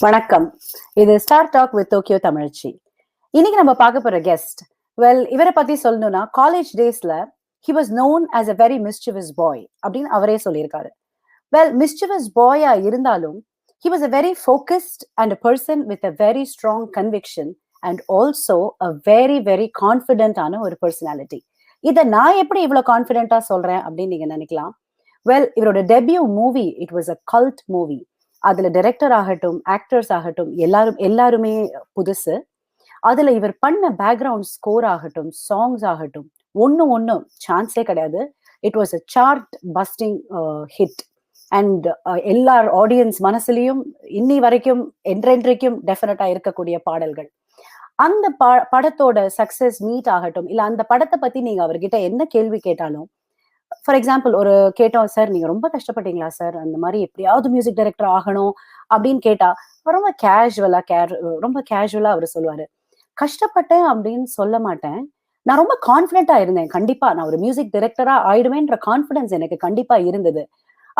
வணக்கம். இது star talk with Tokyo தமிழ்ச்சி. இன்னைக்கு நம்ம பார்க்க போற கெஸ்ட், இவரை பத்தி சொல்லணும்னா காலேஜ் டேஸ்ல he was known as a very mischievous boy அப்படின்னு அவரே சொல்லியிருக்காரு. mischievous boy-ஆ இருந்தாலும் he was a very focused and a person with a very strong conviction and also a very very confident ஆன ஒரு personality. இத நான் எப்படி இவ்வளவு கான்ஃபிடென்ட்டா சொல்றேன் அப்படின்னு நீங்க நினைக்கலாம். இவரோட debut movie it was a cult movie. அதுல டைரக்டர் ஆகட்டும், ஆக்டர்ஸ் ஆகட்டும், எல்லாருமே புதுசு. அதுல இவர் பண்ண பேக்ரவுண்ட் ஸ்கோர் ஆகட்டும், சாங்ஸ் ஆகட்டும், ஒன்னும் சான்ஸே கிடையாது. It was a chart busting hit. And எல்லார் ஆடியன்ஸ் மனசுலயும் இன்னி வரைக்கும் என்றென்றைக்கும் டெஃபினட்டா இருக்கக்கூடிய பாடல்கள். அந்த படத்தோட சக்சஸ் மீட் ஆகட்டும், இல்ல அந்த படத்தை பத்தி நீங்க அவர்கிட்ட என்ன கேள்வி கேட்டாலும், ஃபார் எக்ஸாம்பிள் ஒரு கேட்டோம், சார் நீங்க ரொம்ப கஷ்டப்பட்டீங்களா சார், அந்த மாதிரி எப்படியாவது மியூசிக் டைரக்டர் ஆகணும் அப்படின்னு கேட்டா ரொம்ப கேஷுவலா அவர் சொல்லுவாரு, கஷ்டப்பட்டேன் அப்படின்னு சொல்ல மாட்டேன், நான் ரொம்ப கான்பிடென்டா இருந்தேன், கண்டிப்பா நான் ஒரு மியூசிக் டைரக்டரா ஆயிடுவேன்ற கான்பிடன்ஸ் எனக்கு கண்டிப்பா இருந்தது.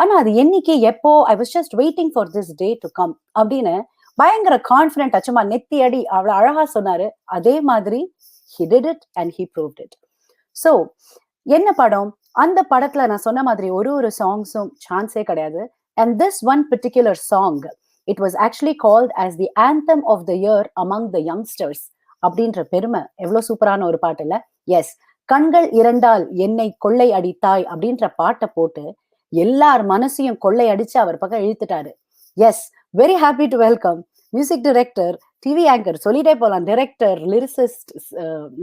ஆனா அது என்னைக்கு எப்போ I was just waiting for this day to come அப்படின்னு பயங்கர கான்பிடென்ட் சும்மா நெத்தி அடி அவ்வளவு அழகா சொன்னாரு. அதே மாதிரி he did it and he proved it. So என்ன படம், அந்த படத்துல நான் சொன்ன மாதிரி ஒரு சாங்ஸும் சான்ஸே கிடையாது. And this one particular song, it was actually called as the anthem of the year among the youngsters அப்படின்ற பெருமை. எவ்வளவு சூப்பரான ஒரு பாட்டு இல்ல? எஸ், கண்கள் இரண்டால் என்னை கொள்ளை அடித்தாய் அப்படின்ற பாட்டை போட்டு எல்லார் மனசையும் கொள்ளை அடிச்சு அவர் பக்கம் இழுத்துட்டாரு. Yes, very happy to welcome music director, TV anchor, சொல்லிட்டே போலாம், டைரக்டர், லிரிசிஸ்ட்,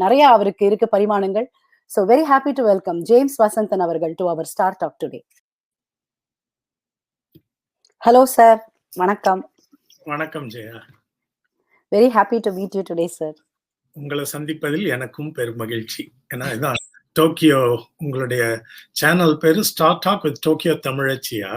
நிறைய அவருக்கு இருக்கு பரிமாணங்கள். So very happy to welcome James Vasantan avargal to our Star Talk today. Hello sir, vanakkam. வணக்கம் Jaya. Very happy to meet you today sir. உங்களை சந்திப்பதில் எனக்கும் பெரும் மகிழ்ச்சி. ஏன்னா இதான் டோக்கியோ, உங்களுடைய சேனல் பேரு ஸ்டார் டாக் வித் டோக்கியோ தமிழச்சியா?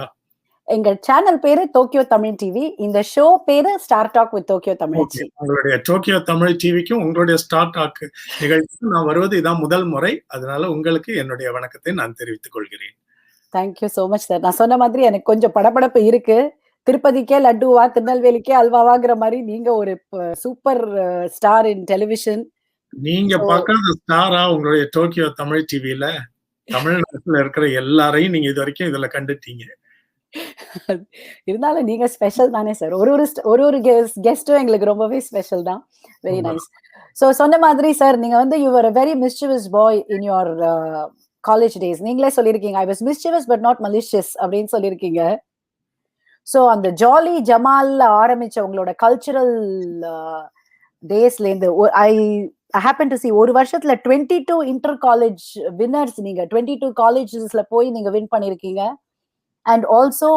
எங்க சேனல் பேரு டோக்கியோ தமிழ் டிவி, இந்த ஷோ பேரு ஸ்டார் டாக் வித் டோக்கியோ தமிழ்ச்சி. உங்களுடைய டோக்கியோ தமிழ் டிவிக்கும் உங்களுடைய ஸ்டார் டாக் நிகழ்ச்சிக்கும் நான் வருவது இதான் முதல் முறை. அதனால உங்களுக்கு என்னுடைய வணக்கத்தை நான் தெரிவித்துக் கொள்கிறேன். Thank you so much sir. நான் சொன்ன மாதிரி எனக்கு கொஞ்சம் படபடப்பு இருக்கு. திருப்பதிக்கே லட்டுவா, திருநெல்வேலிக்கே அல்வாவாங்கிற மாதிரி நீங்க ஒரு சூப்பர் ஸ்டார் இன் டெலிவிஷன். நீங்க பார்க்காத ஸ்டாரா உங்களுடைய டோக்கியோ தமிழ் டிவில? தமிழ்நாட்டுல இருக்கிற எல்லாரையும் நீங்க இது வரைக்கும் இதுல கண்டுட்டீங்க. இருந்தாலும் நீங்க ஸ்பெஷல் தானே சார். ஒரு கெஸ்டும் எங்களுக்கு ரொம்பவே ஸ்பெஷல் தான். Very nice. சோ சொன்ன மாதிரி சார், நீங்க you were a very mischievous boy in your college days. நீங்களே சொல்லிருக்கீங்க, I was mischievous but not malicious அப்படின்னு சொல்லிருக்கீங்க. சோ அந்த ஜாலி ஜமால்ல ஆரம்பிச்ச உங்களோட கல்ச்சுரல் டேஸ்ல இருந்து I happen to see ஒரு வருஷத்துல 22 இன்டர் காலேஜ் வின்னர்ஸ், நீங்க 22 காலேஜஸ்ல போய் நீங்க வின் பண்ணிருக்கீங்க. அண்ட் ஆல்சோ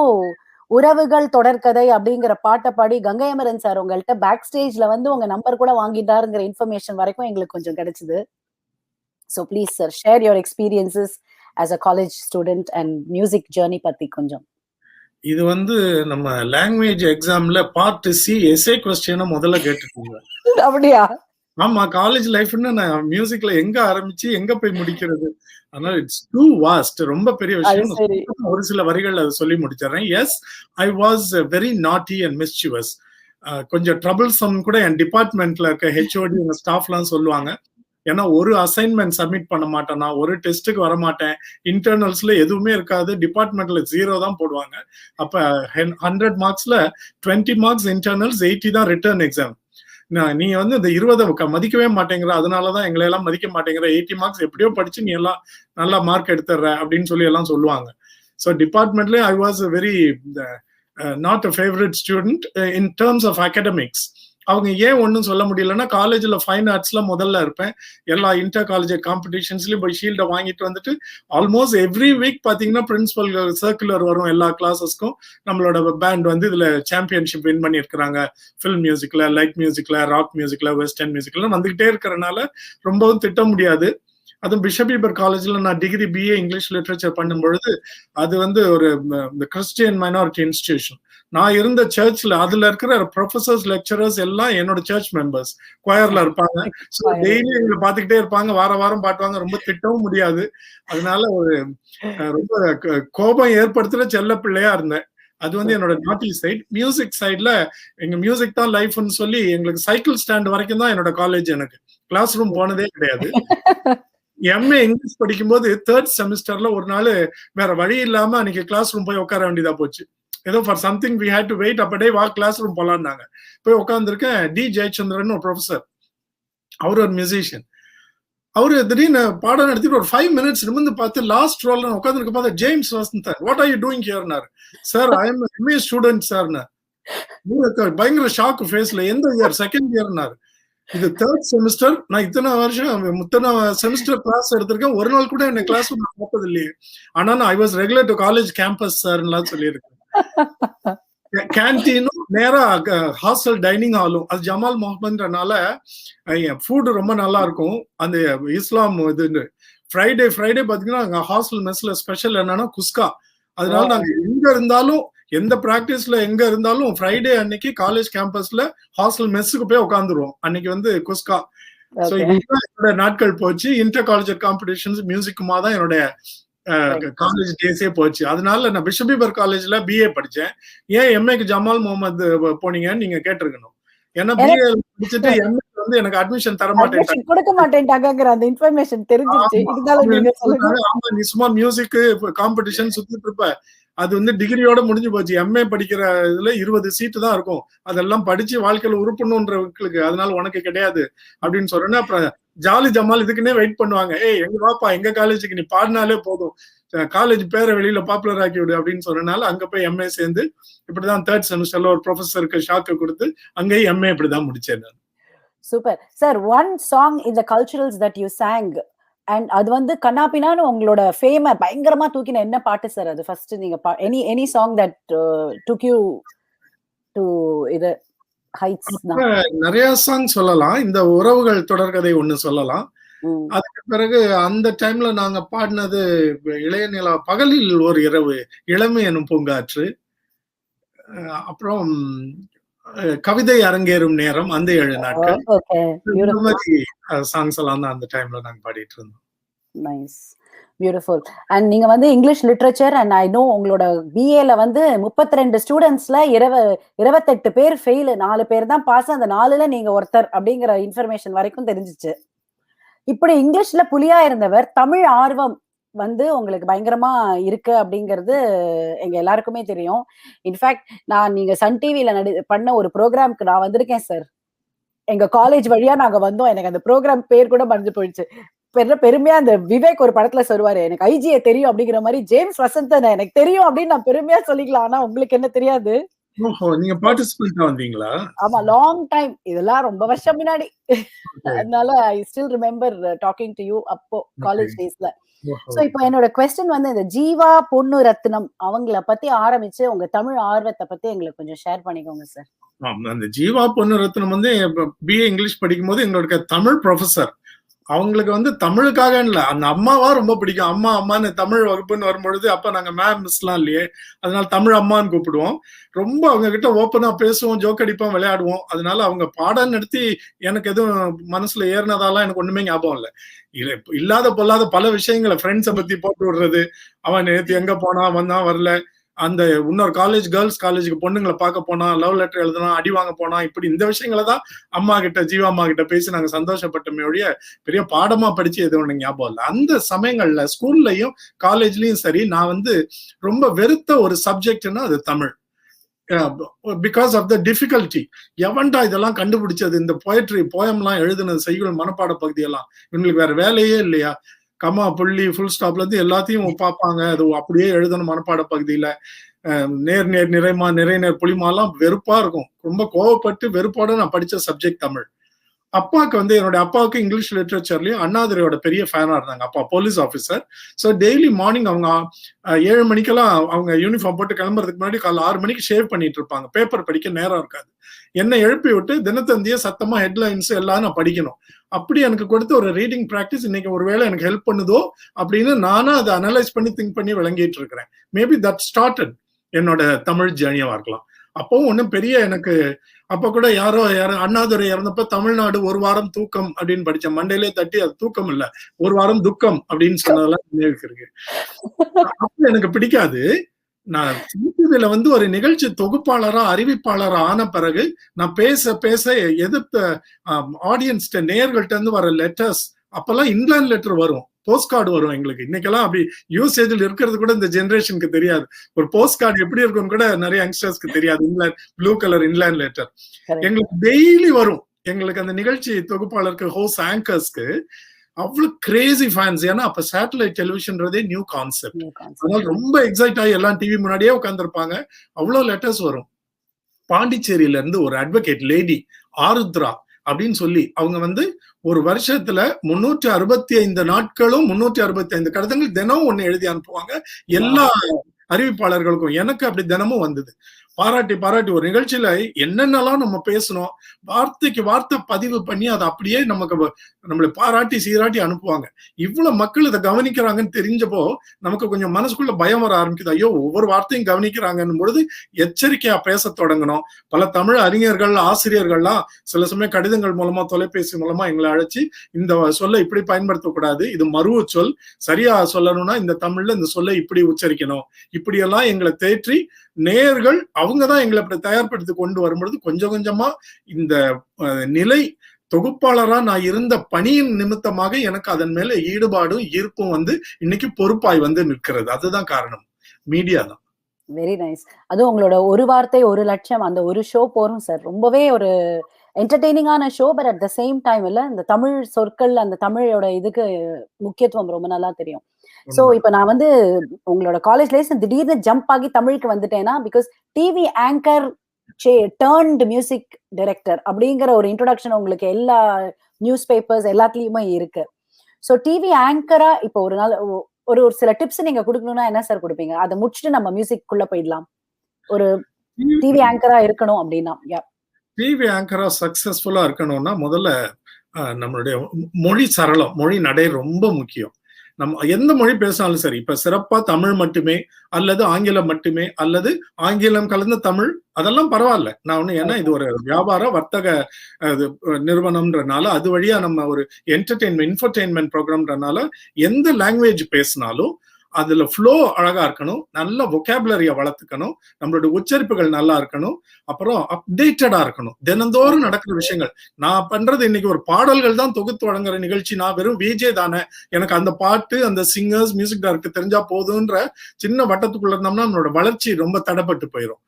உறவுகள் தொடர்கதை அப்படிங்கிற பாட்டை பாடி கங்கை அமரன் சார் உங்கள்கிட்ட பேக் ஸ்டேஜ்ல உங்க நம்பர் கூட வாங்கிட்டாருங்கிற இன்ஃபர்மேஷன் வரைக்கும் எங்களுக்கு கொஞ்சம் கிடைச்சது. So please sir, share your experiences as a college student and music journey பத்தி கொஞ்சம். இது நம்ம லாங்குவேஜ் எக்ஸாம்ல பார்ட் சி எஸ்ஏ क्वेश्चन முதல்ல கேட்டுட்டீங்க. அப்படியா? ஆமா, காலேஜ் லைஃப்னு நான் மியூசிக்ல எங்க ஆரம்பிச்சு எங்க போய் முடிக்கிறது, அதனால இட்ஸ் டூ வாஸ்ட், ரொம்ப பெரிய விஷயம். ஒரு சில வரிகள் அதை சொல்லி முடிச்சிடறேன். Yes, I was very naughty and mischievous. கொஞ்சம் ட்ரபிள்சம் கூட என் டிபார்ட்மெண்ட்ல இருக்க ஹெச்ஓடி எங்க ஸ்டாஃப்லாம் சொல்லுவாங்க. ஏன்னா ஒரு அசைன்மெண்ட் சப்மிட் பண்ண மாட்டேன், நான் ஒரு டெஸ்ட்டுக்கு வர மாட்டேன், இன்டர்னல்ஸ்ல எதுவுமே இருக்காது, டிபார்ட்மெண்ட்ல 0 தான் போடுவாங்க. அப்ப 100 மார்க்ஸ்ல 20 மார்க்ஸ் இன்டர்னல்ஸ், 80 தான் ரிட்டர்ன் எக்ஸாம். நீ இந்த 20 மதிக்கவே மாட்டேங்கிற, அதனாலதான் எங்களை எல்லாம் மதிக்க மாட்டேங்கிற, 80 மார்க்ஸ் எப்படியோ படிச்சு நீ எல்லாம் நல்லா மார்க் எடுத்துடுற அப்படின்னு சொல்லி எல்லாம் சொல்லுவாங்க. ஸோ டிபார்ட்மெண்ட்லேயே I was very not a favourite student in terms of academics. அவங்க ஏன் ஒன்றும் சொல்ல முடியலன்னா, காலேஜில் ஃபைன் ஆர்ட்ஸ்ல முதல்ல இருப்பேன், எல்லா இன்டர் காலேஜ் காம்படிஷன்ஸ்லயும் போய் ஷீல்டை வாங்கிட்டு வந்துட்டு ஆல்மோஸ்ட் எவ்ரி வீக் பார்த்தீங்கன்னா பிரின்சிபல் சர்க்குலர் வரும் எல்லா கிளாஸஸ்க்கும். நம்மளோட பேண்ட் இதுல சாம்பியன்ஷிப் வின் பண்ணியிருக்கிறாங்க, ஃபில்ம் மியூசிக்ல, லைட் மியூசிக்ல, ராக் மியூசிக்ல, வெஸ்டர்ன் மியூசிக்ல வந்துகிட்டே இருக்கிறனால ரொம்பவும் திட்ட முடியாது. அதுவும் பிஷப் ஈபர் காலேஜ்ல நான் டிகிரி பிஏ இங்கிலீஷ் லிட்ரேச்சர் பண்ணும்பொழுது அது ஒரு கிறிஸ்டியன் மைனாரிட்டி இன்ஸ்டிடியூஷன். நான் இருந்த சர்ச்ல அதுல இருக்கிற ப்ரொஃபசர்ஸ், லெக்சரர்ஸ் எல்லாம் என்னோட சர்ச் மெம்பர்ஸ், குயர்ல இருப்பாங்க. ஸோ டெய்லி எங்களை பார்த்துக்கிட்டே இருப்பாங்க, வாரம் பாட்டுவாங்க, ரொம்ப திட்டவும் முடியாது. அதனால ரொம்ப கோபம் ஏற்படுத்துற செல்ல பிள்ளையா இருந்தேன். அது வந்து என்னோட நாட்டி சைட். மியூசிக் சைட்ல எங்க மியூசிக் தான் லைஃப்னு சொல்லி எங்களுக்கு சைக்கிள் ஸ்டாண்ட் வரைக்கும் தான் என்னோட காலேஜ். எனக்கு கிளாஸ் ரூம் போனதே கிடையாது. எம்ஏ இங்கிலீஷ் படிக்கும்போது 3rd செமஸ்டர்ல ஒரு நாள் வேற வழி இல்லாம அன்னைக்கு கிளாஸ் ரூம் போய் உட்கார வேண்டியதா போச்சு. ஏதோ for something we had to wait. அப்படே வா கிளாஸ் ரூம் போலான்னாங்க. போய் உட்காந்துருக்கேன். டி ஜெயச்சந்திரன் ஒரு ப்ரொஃபசர், அவர் ஒரு மியூசிஷியன். அவரு திடீர்னு பாடம் நடத்திட்டு ஒரு 5 மினிட்ஸ் நிமிர்ந்து பார்த்து லாஸ்ட் ரோல் உட்காந்துருக்க பார்த்து, James Vasanth, what are you doing ஹியர்னாரு. Sir I am MA student சார்னு. பயங்கர ஷாக் ஃபேஸ்ல. எந்த இயர்? 2nd இயர்னாரு. இது 3rd செமஸ்டர். நான் இத்தனை செமஸ்டர் கிளாஸ் எடுத்திருக்கேன். ஒரு நாள் கூட என்ன கிளாஸ் பார்த்தது இல்லையே. ஆனா I was regular to college campus சார்லாம் சொல்லியிருக்கேன். கேன்டீனும் நேரா ஹாஸ்டல் டைனிங் ஹாலும். அது ஜமால் முகமதுன்றனால ஃபுட் ரொம்ப நல்லா இருக்கும். அந்த இஸ்லாம் இது ஃப்ரைடே பாத்தீங்கன்னா ஹாஸ்டல் மெஸ்ல ஸ்பெஷல் என்னன்னா குஸ்கா. அதனால நாங்க எங்க இருந்தாலும், எந்த பிராக்டிஸ்ல எங்க இருந்தாலும் ஃப்ரைடே அன்னைக்கு காலேஜ் கேம்பஸ்ல ஹாஸ்டல் மெஸ்ஸுக்கு போய் உட்காந்துருவோம். அன்னைக்கு வந்து குஸ்கா. சோ என்னோட நாட்கள் போச்சு. இன்டர் காலேஜ் காம்படிஷன்ஸ் மியூசிக்குமா தான் என்னோட காலேஜ் டேஸே போச்சு. அதனால நான் பிஷப் பீபர் காலேஜ்ல பிஏ படிச்சேன். ஏன் எம்ஏக்கு ஜமால் முகமது போனீங்கன்னு நீங்க கேட்டிருக்கணும். ஏன்னா பிஏ படிச்சுட்டு எம்ஏ வந்து எனக்கு அட்மிஷன் தர மாட்டேன், கொடுக்க மாட்டேன்ட்டாங்கங்கிற அந்த இன்ஃபர்மேஷன் தெரிஞ்சிருச்சு. ஆமா, நீ சும்மா மியூசிக் காம்படிஷன் சுத்திட்டு இருப்ப. அது வந்து டிகிரியோட முடிஞ்சு போச்சு. எம்ஏ படிக்கிற இதுல 20 சீட்டு தான் இருக்கும். அதெல்லாம் படிச்சு வாழ்க்கையில உருப்பணுன்றவங்களுக்கு, அதனால உனக்கு கிடையாது அப்படின்னு சொல்றேன்னா, அப்புறம் ஜாலி ஜமால் இதுக்குன்னே வெயிட் பண்ணுவாங்க. ஏய் எங்க வாப்பா, எங்க காலேஜுக்கு நீ பாடினாலே போதும், காலேஜ் பேரை வெளியில பாப்புலர் ஆக்கி விடு அப்படின்னு சொன்னனால அங்க போய் எம்ஏ சேர்ந்து இப்படிதான் 3rd செமஸ்டர்ல ஒரு ப்ரொஃபஸருக்கு ஷாக்கு கொடுத்து அங்கேயும் எம்ஏ இப்படிதான் முடிச்சேன் நான். Super sir. One song in the culturals that you sang and அது வந்து கண்ணாபினான்னு உங்களோட ஃபேமை பயங்கரமா தூக்கின என்ன பாட்டு சார் அது? ஃபர்ஸ்ட் நீங்க any song that took you to இது ஹைட்ஸ்? நிறைய சாங் சொல்லலாம். இந்த உறவுகள் தொடர்கதை ஒண்ணு சொல்லலாம். அதுக்கு பிறகு அந்த டைம்ல நாங்க பாடினது இளைய நிலா, பகலில் ஒரு இரவு, இளமை எனும் பூங்காற்று, அப்புறம் கவிதை அரங்கேறும் நேரம், அந்த 7 நாட்கள். இந்த மாதிரி சாங்ஸ் எல்லாம் தான் அந்த டைம்ல நாங்க பாடிட்டு இருந்தோம். Nice, beautiful. அண்ட் நீங்க வந்து English literature and I know உங்களோட பிஏல வந்து 32 ஸ்டூடெண்ட்ஸ்ல 28 பேர் ஃபெயில், 4 பேர் தான் பாஸ். அந்த 4ல நீங்க ஒருத்தர் அப்படிங்கிற இன்ஃபர்மேஷன் வரைக்கும் தெரிஞ்சிச்சு. இப்படி இங்கிலீஷ்ல புலியா இருந்தவர் தமிழ் ஆர்வம் வந்து உங்களுக்கு பயங்கரமா இருக்கு அப்படிங்கிறது எங்க எல்லாருக்குமே தெரியும். இன்ஃபேக்ட் நீங்க சன் டிவில பண்ண ஒரு ப்ரோக்ராம்க்கு நான் வந்திருக்கேன் சார். எங்க காலேஜ் வழியா நாங்க வந்தோம். எனக்கு அந்த ப்ரோக்ராம் பேர் கூட மறந்து போயிடுச்சு. பெருமையா அந்த விவேக் ஒரு படத்துல சொல்லுவாரு, எனக்கு ஐஜியை தெரியும் அப்படிங்கிற மாதிரி ஜேம்ஸ் வசந்தன் எனக்கு தெரியும் அப்படின்னு நான் பெருமையா சொல்லிக்கலாம். ஆனா உங்களுக்கு என்ன தெரியாது? நீங்க பார்ட்டிசிபேட் வந்தீங்களா? ஆமா, லாங் டைம், இதெல்லாம் ரொம்ப வருஷம் முன்னாடி. அதனால I still remember talking to you அப்போ காலேஜ் டேஸ்ல. சோ இப்போ என்னோட குவெஸ்டின் வந்து இந்த ஜீவா பொன்னு ரத்னம் அவங்கள பத்தி ஆரம்பிச்சு உங்க தமிழ் ஆர்வத்தை பத்தி எங்களுக்கு கொஞ்சம் ஷேர் பண்ணிக்கோங்க சார். அந்த ஜீவா பொன்னு ரத்னம் வந்து பிஏ இங்கிலீஷ் படிக்கும் போது எங்களோட தமிழ் ப்ரொஃபசர். அவங்களுக்கு வந்து தமிழுக்காக இல்ல, அந்த அம்மாவா ரொம்ப பிடிக்கும். அம்மான்னு தமிழ் வகுப்புன்னு வரும்பொழுது, அப்ப நாங்க மேம் மிஸ்லாம் இல்லையே, அதனால தமிழ் அம்மான்னு கூப்பிடுவோம். ரொம்ப அவங்க கிட்ட ஓப்பனா பேசுவோம், ஜோக் அடிப்போம், விளையாடுவோம். அதனால அவங்க பாடம் நடத்தி எனக்கு எதுவும் மனசுல ஏறினதாலாம் எனக்கு ஒண்ணுமே ஞாபகம் இல்லை. இல்லாத பொல்லாத பல விஷயங்களை ஃப்ரெண்ட்ஸை பத்தி போட்டு விடுறது, அவன் நேற்று எங்க போனா, வந்தான், வரல, அந்த இன்னொரு காலேஜ் கேர்ள்ஸ் காலேஜுக்கு பொண்ணுங்களை பார்க்க போனா, லவ் லெட்டர் எழுதுனா, அடி வாங்க போனா, இப்படி இந்த விஷயங்களை தான் அம்மா கிட்ட, ஜீவா அம்மா கிட்ட பேசி நாங்க சந்தோஷப்பட்டோமே ஒழிய பெரிய பாடமா படிச்சு எதுவும் ஒண்ணு ஞாபகம் இல்லை. அந்த சமயங்கள்ல ஸ்கூல்லையும் காலேஜ்லயும் சரி, நான் வந்து ரொம்ப வெறுத்த ஒரு சப்ஜெக்ட்னா அது தமிழ். Because of the difficulty. எவன்டா இதெல்லாம் கண்டுபிடிச்சது, இந்த போயட்ரி போயம்லாம் எழுதுனது, செய்யுள் மனப்பாட பகுதியெல்லாம், இவங்களுக்கு வேற வேலையே இல்லையா? கமா புள்ளி ஃபுல் ஸ்டாப்ல இருந்து எல்லாத்தையும் பார்ப்பாங்க. அது அப்படியே எழுதணும் மனப்பாட பகுதியில. நேர் நேர் நிறைமா, நிறை நேர் புளிமாலாம் வெறுப்பா இருக்கும். ரொம்ப கோவப்பட்டு வெறுப்போட நான் படிச்ச சப்ஜெக்ட் தமிழ். அப்பாவுக்கு வந்து என்னோட அப்பாவுக்கு இங்கிலீஷ் லிட்ரேச்சர்லயும் அண்ணாதுரையோட பெரிய ஃபேனா இருந்தாங்க. அப்பா police officer. So daily morning அவங்க 7 மணிக்கெல்லாம் அவங்க யூனிஃபார்ம் போட்டு கிளம்புறதுக்கு முன்னாடி காலைல 6 மணிக்கு ஷேவ் பண்ணிட்டு இருப்பாங்க. பேப்பர் படிக்க நேரம் இருக்காது. என்னை எழுப்பி விட்டு தினத்தந்திய சத்தமா ஹெட்லைன்ஸ் எல்லாம் நான் படிக்கணும். அப்படி எனக்கு கொடுத்த ஒரு ரீடிங் ப்ராக்டிஸ் இன்னைக்கு ஒருவேளை எனக்கு ஹெல்ப் பண்ணுதோ அப்படின்னு நானும் அதை அனலைஸ் பண்ணி திங்க் பண்ணி விளங்கிட்டு இருக்கிறேன். மேபி தட் ஸ்டார்டட் என்னோட தமிழ் ஜேர்னியா இருக்கலாம். அப்பவும் ஒன்றும் பெரிய எனக்கு அப்ப கூட யாரோ அண்ணாதுரை இறந்தப்ப தமிழ்நாடு 1 வாரம் தூக்கம் அப்படின்னு படிச்சேன். மண்டையிலே தட்டி அது தூக்கம் இல்ல, 1 வாரம் துக்கம் அப்படின்னு சொன்னதெல்லாம் நினைவுக்கு இருக்கு. அப்ப எனக்கு பிடிக்காது. நான் டிவில வந்து ஒரு நிகழ்ச்சி தொகுப்பாளரா அறிவிப்பாளரா ஆன பிறகு நான் பேச பேச எதிர்த்த ஆடியன்ஸ்ட நேயர்கள்ட்ட இருந்து வர லெட்டர்ஸ், அப்பெல்லாம் இன்லேண்ட் லெட்டர் வரும், போஸ்ட் கார்டு வரும் எங்களுக்கு. இன்னைக்கெல்லாம் அப்படி யூசேஜில் இருக்கிறது கூட இந்த ஜெனரேஷனுக்கு தெரியாது. ஒரு போஸ்ட் கார்டு எப்படி இருக்கும்னு கூட நிறைய யங்ஸ்டர்ஸ்க்கு தெரியாது. Inland blue colour inland letter எங்களுக்கு டெய்லி வரும். எங்களுக்கு அந்த நிகழ்ச்சி தொகுப்பாளருக்கு, ஹோஸ்ட் ஆங்கர்ஸ்க்கு அவ்வளவு கிரேசி ஃபேன்ஸ். ஏன்னா அப்ப சேட்டலைட் டெலிவிஷன்றதே நியூ கான்செப்ட். அதனால ரொம்ப எக்ஸைட் ஆகி எல்லாம் டிவி முன்னாடியே உட்காந்துருப்பாங்க. அவ்வளவு லெட்டர்ஸ் வரும். பாண்டிச்சேரியில இருந்து ஒரு அட்வொகேட் லேடி ஆருத்ரா அப்படின்னு சொல்லி, அவங்க வந்து ஒரு வருஷத்துல 365 நாட்களும் 365 கடிதங்கள் தினமும் ஒண்ணு எழுதி அனுப்புவாங்க எல்லா அறிவிப்பாளர்களுக்கும். எனக்கு அப்படி தினமும் வந்தது. பாராட்டி பாராட்டி ஒரு நிகழ்ச்சியில என்னென்னலாம் நம்ம பேசணும், வார்த்தைக்கு வார்த்தை பதிவு பண்ணி அதை அப்படியே நமக்கு நம்மளை பாராட்டி சீராட்டி அனுப்புவாங்க. இவ்வளவு மக்கள் இதை கவனிக்கிறாங்கன்னு தெரிஞ்சப்போ நமக்கு கொஞ்சம் மனசுக்குள்ள பயம் வர ஆரம்பிக்குது. ஐயோ, ஒவ்வொரு வார்த்தையும் கவனிக்கிறாங்கன்னு பொழுது எச்சரிக்கையா பேச தொடங்கணும். பல தமிழ் அறிஞர்கள், ஆசிரியர்கள்லாம் சில சமயம் கடிதங்கள் மூலமா, தொலைபேசி மூலமா எங்களை அழைச்சி, இந்த சொல்லை இப்படி பயன்படுத்தக்கூடாது, இது மருவ சொல், சரியா சொல்லணும்னா இந்த தமிழ்ல இந்த சொல்லை இப்படி உச்சரிக்கணும், இப்படியெல்லாம் எங்களை தேற்றி நேயர்கள் அவங்கதான் எங்களை அப்படி தயார்படுத்தி கொண்டு வரும்பொழுது கொஞ்சம் கொஞ்சமா இந்த நிலை தொகுப்பாளரா நான் இருந்த பணியின் நிமித்தமாக எனக்கு அதன் மேல ஈடுபாடும் ஈர்ப்பும் வந்து இன்னைக்கு பொறுப்பாய் வந்து நிற்கிறது. அதுதான் காரணம், மீடியா தான். Very nice. அதுவும் உங்களோட ஒரு வார்த்தை ஒரு லட்சம் அந்த ஒரு ஷோ போறோம் சார். ரொம்பவே ஒரு என்டர்டெய்னிங்கான show. But at the same time இல்ல, இந்த தமிழ் சொற்கள், அந்த தமிழோட இதுக்கு முக்கியத்துவம் ரொம்ப நல்லா தெரியும். சோ இப்ப நான் வந்து உங்களோட காலேஜ் லைஃப் திடீர்னு ஜம்ப் ஆகி தமிழுக்கு வந்துட்டேன்னா, because TV anchor turned music director அப்படிங்கிற ஒரு இன்ட்ரோடக்ஷன் உங்களுக்கு எல்லா நியூஸ் பேப்பர்ஸ் எல்லாத்துலயுமே இருக்கு. சோ டிவி ஆங்கரா இப்போ ஒரு நாள் ஒரு ஒரு சில டிப்ஸ் நீங்க கொடுக்கணும்னா என்ன சார் கொடுப்பீங்க? அதை முடிச்சுட்டு நம்ம மியூசிக் குள்ள போயிடலாம். ஒரு டிவி ஆங்கரா இருக்கணும் அப்படின்னா, டிவி ஆங்கரா சக்சஸ்ஃபுல்லா இருக்கணும்னா முதல்ல நம்மளுடைய மொழி சரளம், மொழி நடை ரொம்ப முக்கியம். நம்ம எந்த மொழி பேசினாலும் சரி, இப்ப சிறப்பா தமிழ் மட்டுமே அல்லது ஆங்கிலம் மட்டுமே அல்லது ஆங்கிலம் கலந்த தமிழ், அதெல்லாம் பரவாயில்ல. நான் ஒண்ணு, ஏன்னா இது ஒரு வியாபார வர்த்தக நிறுவனம்ன்றனால அது வழியா நம்ம ஒரு இன்ஃபர்டெயின்மெண்ட் ப்ரோக்ராம்ன்றனால எந்த லாங்குவேஜ் பேசினாலும் அதுல ஃப்ளோ அழகா இருக்கணும், நல்ல வொக்காபுலரிய வளர்த்துக்கணும், நம்மளுடைய உச்சரிப்புகள் நல்லா இருக்கணும், அப்புறம் அப்டேட்டடா இருக்கணும். தினந்தோறும் நடக்கிற விஷயங்கள். நான் பண்றது இன்னைக்கு ஒரு பாடல்கள் தான் தொகுத்து வழங்குற நிகழ்ச்சி. நான் வெறும் விஜே தானே, எனக்கு அந்த பாட்டு, அந்த சிங்கர்ஸ், மியூசிக் டைரக்டர் தெரிஞ்சா போதுன்ற சின்ன வட்டத்துக்குள்ள இருந்தோம்னா நம்மளோட வளர்ச்சி ரொம்ப தடைப்பட்டு போயிடும்.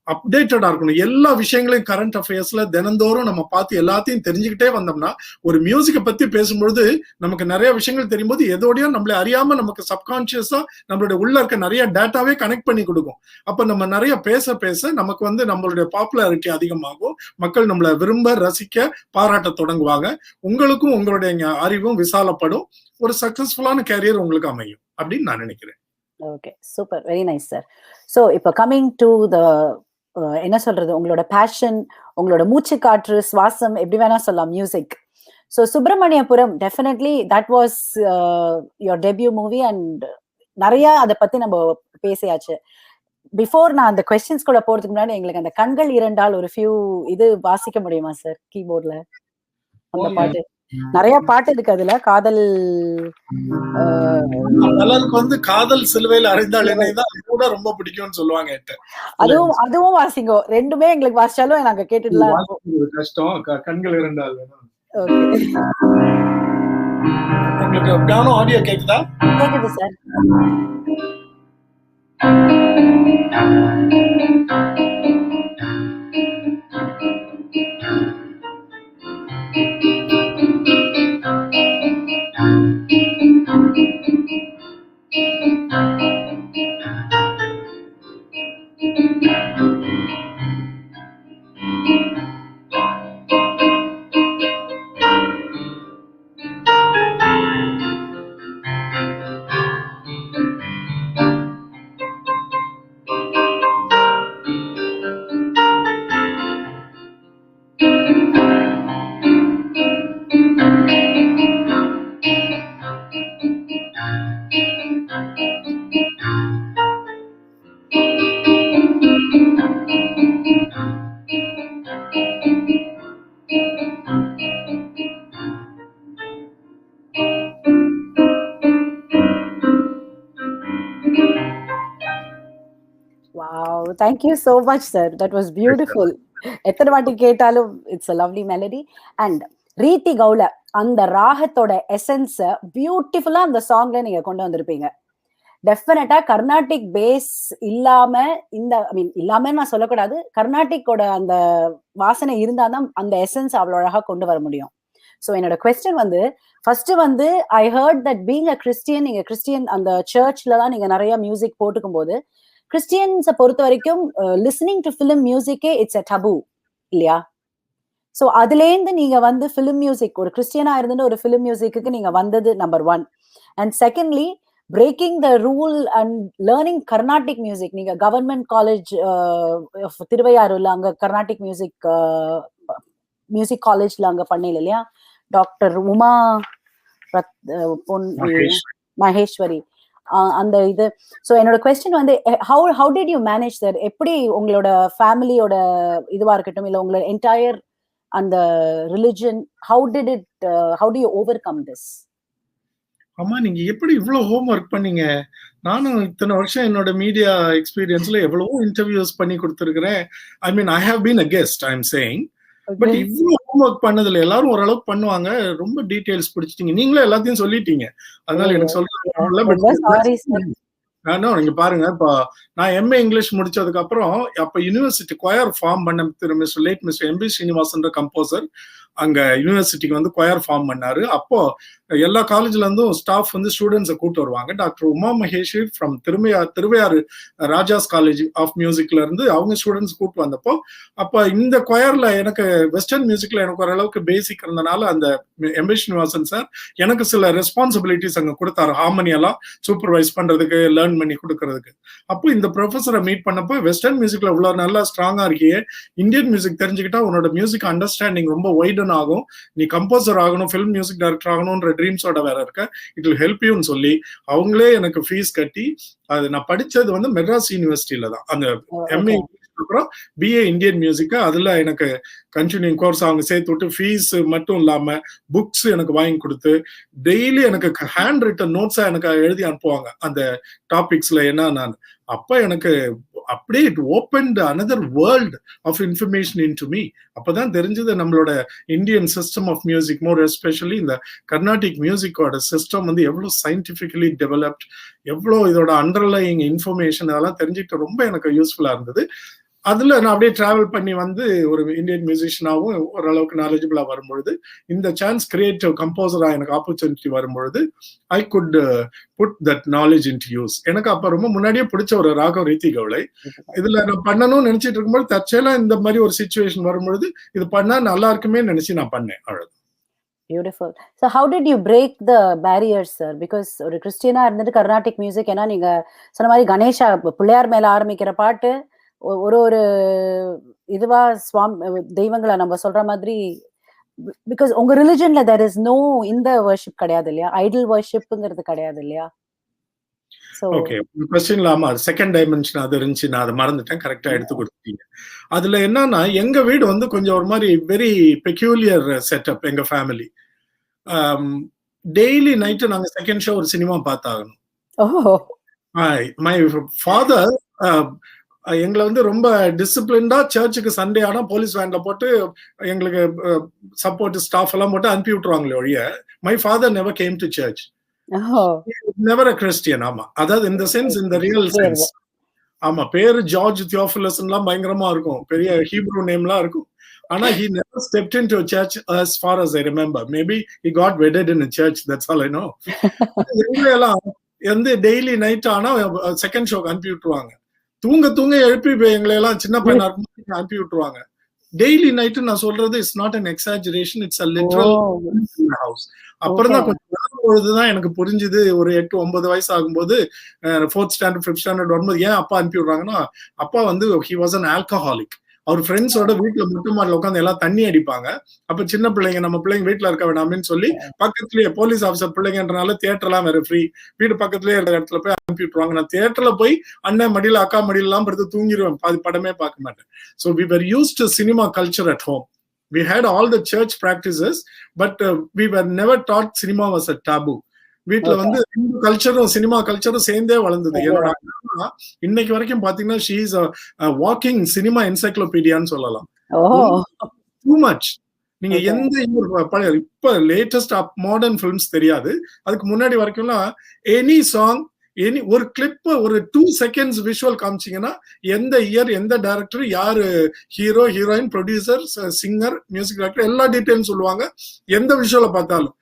அப்டேட்டடா இருக்கணும். எல்லா விஷயங்களையும் கரண்ட் அஃபேர்ஸ்ல தினந்தோறும் நம்ம பார்த்து எல்லாத்தையும் தெரிஞ்சுக்கிட்டே வந்தோம்னா, ஒரு மியூசிக்கை பத்தி பேசும்பொழுது நமக்கு நிறைய விஷயங்கள் தெரியும் போது எதோடையும் நம்மள அறியாம நமக்கு சப்கான்சியஸா நம்மளுடைய உள்ள இருக்க நிறைய டேட்டாவே கனெக்ட் பண்ணி கொடுக்கும். அப்ப நம்ம நிறைய பேச பேச நமக்கு வந்து நம்மளுடைய பாப்புலாரிட்டி அதிகமாகும், மக்கள் நம்மளை விரும்ப, ரசிக்க, பாராட்ட தொடங்குவாங்க. உங்களுக்கும் உங்களுடைய அறிவும் விசாலப்படும், ஒரு சக்சஸ்ஃபுல்லான கேரியர் உங்களுக்கு அமையும் அப்படின்னு நான் நினைக்கிறேன். Okay, super, very nice sir. So இப்போ கமிங் டு த என்ன சொல்றது, உங்களோட பேஷன், உங்களோட மூச்சு காற்று, சுவாசம், எப்படி வேணா சொல்லலாம், music. So Subramaniapuram definitely that was your debut movie and நிறைய அதை பத்தி நம்ம பேசியாச்சு. பிஃபோர் நான் அந்த கொஸ்டின்ஸ் கூட போறதுக்கு முன்னாடி எங்களுக்கு அந்த கண்கள் இரண்டால் ஒரு ஃபியூ இது வாசிக்க முடியுமா சார் கீபோர்ட்ல? அந்த பாட்டு நிறைய பாட்டு இருக்கு அதுல. காதல் பலருக்கு வந்து காதல் சிலுவையில் அறைந்தால் என்னைதான் கூட ரொம்ப பிடிக்கும்னு சொல்லுவாங்க. அதுவும் வாசிங்கோ. ரெண்டுமே எங்களுக்கு வாசிச்சாலும் நாங்க கேட்டுடலாம். கஷ்டம். கண்கள் இரண்டால் உங்களுக்கு பியானோ ஆடியோ கேக்குதா? கேக்குது sir. Thank you so much, sir. That was beautiful. எத்தனை வாட்டி கேட்டாலும் it's a lovely melody. And Riti கவுல அந்த ராகத்தோட எசன்ஸ பியூட்டிஃபுல்லா அந்த சாங்ல நீங்க கொண்டு வந்திருப்பீங்க. டெஃபினட்டா கர்நாடிக் பேஸ் இல்லாம இந்த ஐ மீன் இல்லாம நான் சொல்லக்கூடாது, கர்நாடிக்கோட அந்த வாசனை இருந்தாதான் அந்த எசன்ஸ் அவ்வளவு அழகா கொண்டு வர முடியும். ஸோ என்னோட கொஸ்டின் வந்து ஃபர்ஸ்ட் வந்து I heard that being a Christian, நீங்க கிறிஸ்டியன் அந்த சர்ச்ல தான் நீங்க நிறைய மியூசிக் போட்டுக்கும் போது கிறிஸ்டியன்ஸை பொறுத்த வரைக்கும் லிசனிங் டு ஃபிலிம் மியூசிக்கே இட்ஸ் அ டபு இல்லையா? ஸோ அதுலேருந்து நீங்க வந்து ஃபிலிம் மியூசிக் ஒரு கிறிஸ்டியனா இருந்துட்டு ஒரு ஃபிலிம் மியூசிக்கு நீங்க வந்தது number 1. And secondly breaking the rule and learning Carnatic music. நீங்க கவர்மெண்ட் காலேஜ் திருவையாறுல அங்க கர்நாடிக் மியூசிக் காலேஜ்ல அங்க பண்ணல இல்லையா? டாக்டர் உமா மகேஸ்வரி அந்த இது. ஸோ என்னோட கொஸ்டின் வந்து how did you manage that? எப்படி உங்களோட ஃபேமிலியோட இதுவா இருக்கட்டும் இல்ல உங்களோட என்டையர் அந்த religion, how to you over come this? அம்மா, நீங்க எப்படி இவ்வளவு ஹோம் ஒர்க் பண்ணீங்க? நானும் இத்தனை வருஷம் என்னோட மீடியா எக்ஸ்பீரியன்ஸ்ல எவ்வளவோ இன்டர்வியூஸ் பண்ணி கொடுத்துருக்கிறேன். I mean I have been a guest, I am saying. But இவ்வளவு ஹோம் ஒர்க் பண்ணதுல எல்லாரும் ஓரளவுக்கு பண்ணுவாங்க. ரொம்ப டீடைல்ஸ் பிடிச்சிட்டீங்க. நீங்களே எல்லாத்தையும் சொல்லிட்டீங்க. அதனால எனக்கு சொல்ல நீங்க பாருங்க, இப்போ நான் எம்ஏ இங்கிலீஷ் முடிச்சதுக்கு அப்புறம் அப்ப யூனிவர்சிட்டி கொயர் ஃபார்ம் பண்ண திரு மிஸ்டர் எம்பி ஸ்ரீனிவாசன் கம்போசர் அங்க யூனிவர்சிட்டிக்கு வந்து கொயர் ஃபார்ம் பண்ணாரு. அப்போ எல்லா காலேஜ்ல இருந்தும் ஸ்டாஃப் வந்து ஸ்டூடெண்ட்ஸை கூட்டு வருவாங்க. Doctor Uma Maheswari from Thiruvaiyaru Raja's college of மியூசிக்ல இருந்து அவங்க ஸ்டூடெண்ட்ஸ் கூட்டு வந்தப்போ அப்ப இந்த கொயர்ல எனக்கு வெஸ்டர்ன் மியூசிக்ல எனக்கு ஓரளவுக்கு பேசிக் இருந்தனால அந்த எம்பி ஸ்ரீனிவாசன் சார் எனக்கு சில ரெஸ்பான்சிபிலிட்டிஸ் அங்க கொடுத்தாரு. ஹார்மனி எல்லாம் சூப்பர்வைஸ் பண்றதுக்கு, லேர்ன் பண்ணி கொடுக்கறதுக்கு. அப்போ இந்த ப்ரொஃபஸரை மீட் பண்ணப்போ வெஸ்டர்ன் மியூசிக்ல இவ்வளவு நல்லா ஸ்ட்ராங்கா இருக்கியே, இந்தியன் மியூசிக் தெரிஞ்சுக்கிட்டா உன்னோட மியூசிக் அண்டர்ஸ்டாண்டிங் ரொம்ப வைடன் ஆகும், நீ கம்போசர் ஆகணும், ஃபிலிம் மியூசிக் டைரக்டர் ஆகணும்ன்ற ட்ரீம்ஸோட வேற இருக்க, இட் வில் ஹெல்ப் யூன்னு சொல்லி அவங்களே எனக்கு ஃபீஸ் கட்டி, அது நான் படிச்சது வந்து மெட்ராஸ் யூனிவர்சிட்டியில தான். அந்த எம்ஏ அப்புறம் பிஏ இந்தியன் மியூசிக், அதுல எனக்கு கண்டினியூங் கோர்ஸ் அவங்க சேர்த்து விட்டு ஃபீஸ் மட்டும் இல்லாம புக்ஸ் எனக்கு வாங்கி கொடுத்து டெய்லி எனக்கு ஹேண்ட் ரிட்டன் நோட்ஸா எனக்கு எழுதி அனுப்புவாங்க அந்த டாபிக்ஸ்ல என்ன நான். அப்ப எனக்கு அப்படியே it opened another world of information into me. அப்பதான் தெரிஞ்சது நம்மளோட Indian system of music, more especially இந்த கர்நாடிக் மியூசிக்கோட சிஸ்டம் வந்து எவ்வளவு சயின்டிபிகலி டெவலப்ட், எவ்வளவு இதோட அண்டர்லையிங் இன்ஃபர்மேஷன் அதெல்லாம் தெரிஞ்சுக்கிட்டு ரொம்ப எனக்கு யூஸ்ஃபுல்லா இருந்தது. அதுல நான் அப்படியே டிராவல் பண்ணி வந்து ஒரு இந்தியன் மியூசிஷியனாவும் ஓரளவுக்கு நாலேஜபிளா வரும்பொழுது, இந்த சான்ஸ் கிரியேட்டிவ் கம்போசரா எனக்கு ஆப்பர்ச்சுனிட்டி வரும்பொழுது I could put that knowledge into use. எனக்கு அப்ப ரொம்ப முன்னாடியே பிடிச்ச ஒரு ராகம் ரீத்தி கவுளை. இதுல நான் பண்ணணும்னு நினைச்சிட்டு இருக்கும்போது தற்செயலா இந்த மாதிரி ஒரு சிச்சுவேஷன் வரும்பொழுது இது பண்ணா நல்லா இருக்குமே நினைச்சு நான் பண்ணேன். அவ்வளவு. Beautiful. So how did you break the barriers sir? Because ஒரு கிறிஸ்டியனா இருந்துட்டு கர்நாடிக் மியூசிக், ஏன்னா நீங்க சொன்ன மாதிரி கணேஷா பிள்ளையார் மேல ஆரம்பிக்கிற பாட்டு ஒரு இதுவா தெய்வங்களை நம்ம சொல்ற மாதிரி, பிகாஸ் உங்க ரிலிஜன்ல தேர் இஸ் நோ இந்த வர்ஷிப் கிடையாது இல்லையா? ஐடல் வர்ஷிப்ங்கிறது கிடையாது இல்லையா? ஓகே, கொஸ்டின்ல ஆமா செகண்ட் டைமென்ஷன் அது இருந்துச்சு, நான் அதை மறந்துட்டேன், கரெக்டா எடுத்து கொடுத்தீங்க. அதுல என்னன்னா எங்க வீடு வந்து கொஞ்சம் ஒரு மாதிரி வெரி பெக்யூலியர் செட்டப். எங்க ஃபேமிலி டெய்லி நைட்டு நாங்க செகண்ட் ஷோ ஒரு சினிமா பார்த்தாகணும். மை ஃபாதர் எங்களை வந்து ரொம்ப டிசிப்ளின்டா சர்ச்சுக்கு சண்டே ஆனா போலீஸ் வேன்ல போட்டு எங்களுக்கு சப்போர்ட் ஸ்டாஃப் எல்லாம் போட்டு அனுப்பி விட்டுருவாங்களே ஒழிய, my father never came to church, never a Christian. ஆமா, அதாவது இந்த சென்ஸ், இந்த ரியல் சென்ஸ். ஆமா, பேரு ஜார்ஜ் தியோஃபிலஸ் எல்லாம் பயங்கரமா இருக்கும், பெரிய ஹீப்ரூ நேம்லாம் இருக்கும். ஆனா he never stepped into a church as far as I remember. Maybe he got wedded in a church, that's all I know. எல்லாம் வந்து டெய்லி நைட் ஆனா செகண்ட் ஷோக்கு அனுப்பி விட்டுருவாங்க. தூங்க எழுப்பி எங்களை எல்லாம் சின்ன பையனா இருக்கும் அனுப்பி விட்டுருவாங்க. டெய்லி நைட்டு நான் சொல்றது it's not an exaggeration, it's a literal house. அப்புறம் தான் கொஞ்சம் பொழுதுதான் எனக்கு புரிஞ்சுது. ஒரு 8-9 வயசு ஆகும்போது 4th ஸ்டாண்டர்ட் 5th ஸ்டாண்டர்ட் வரும்போது ஏன் அப்பா அனுப்பி விடுறாங்கன்னா, அப்பா வந்து he was an alcoholic. அவர் ஃப்ரெண்ட்ஸோட வீட்டுல மொட்டை மாடில உட்காந்து எல்லாம் தண்ணி அடிப்பாங்க. அப்ப சின்ன பிள்ளைங்க, நம்ம பிள்ளைங்க வீட்டுல இருக்க வேண்டாம்னு சொல்லி பக்கத்துலயே போலீஸ் ஆஃபீஸர் பிள்ளைங்கன்றனால தியேட்டர் எல்லாம் வேற ஃப்ரீ, வீடு பக்கத்துலயே இருக்கிற இடத்துல போய் அனுப்பி விட்டுருவாங்க. நான் தியேட்டர்ல போய் அண்ணன் மடியில அக்கா மடியில எல்லாம் படுத்து தூங்கிடுவேன், பாதி படமே பார்க்க மாட்டேன். So we were used to cinema culture at home. We had all the church practices, but we were never taught cinema was a taboo. வீட்டுல ஓகே. வந்து இந்து கல்ச்சரும் சினிமா கல்ச்சரும் சேர்ந்தே வளர்ந்தது. என்னோட அக்கா இன்னைக்கு வரைக்கும் பாத்தீங்கன்னா ஷீ இஸ் வாக்கிங் சினிமா என்சைக்ளோபீடியான்னு சொல்லலாம். ஓஹோ! Too much. நீங்க ஓகே. எந்த பழைய இப்ப லேட்டஸ்ட் மாடர்ன் ஃபிலிம்ஸ் தெரியாது. அதுக்கு முன்னாடி வரைக்கும்லாம் எனி சாங் ஒரு கிளிப் ஒரு 2 செகண்ட்ஸ் விஷுவல் காமிச்சீங்கன்னா எந்த இயர் எந்த டைரக்டர் யாரு hero heroine producer singer music director எல்லா டீடைலும் சொல்லுவாங்க. எந்த விஷுவலை பார்த்தாலும்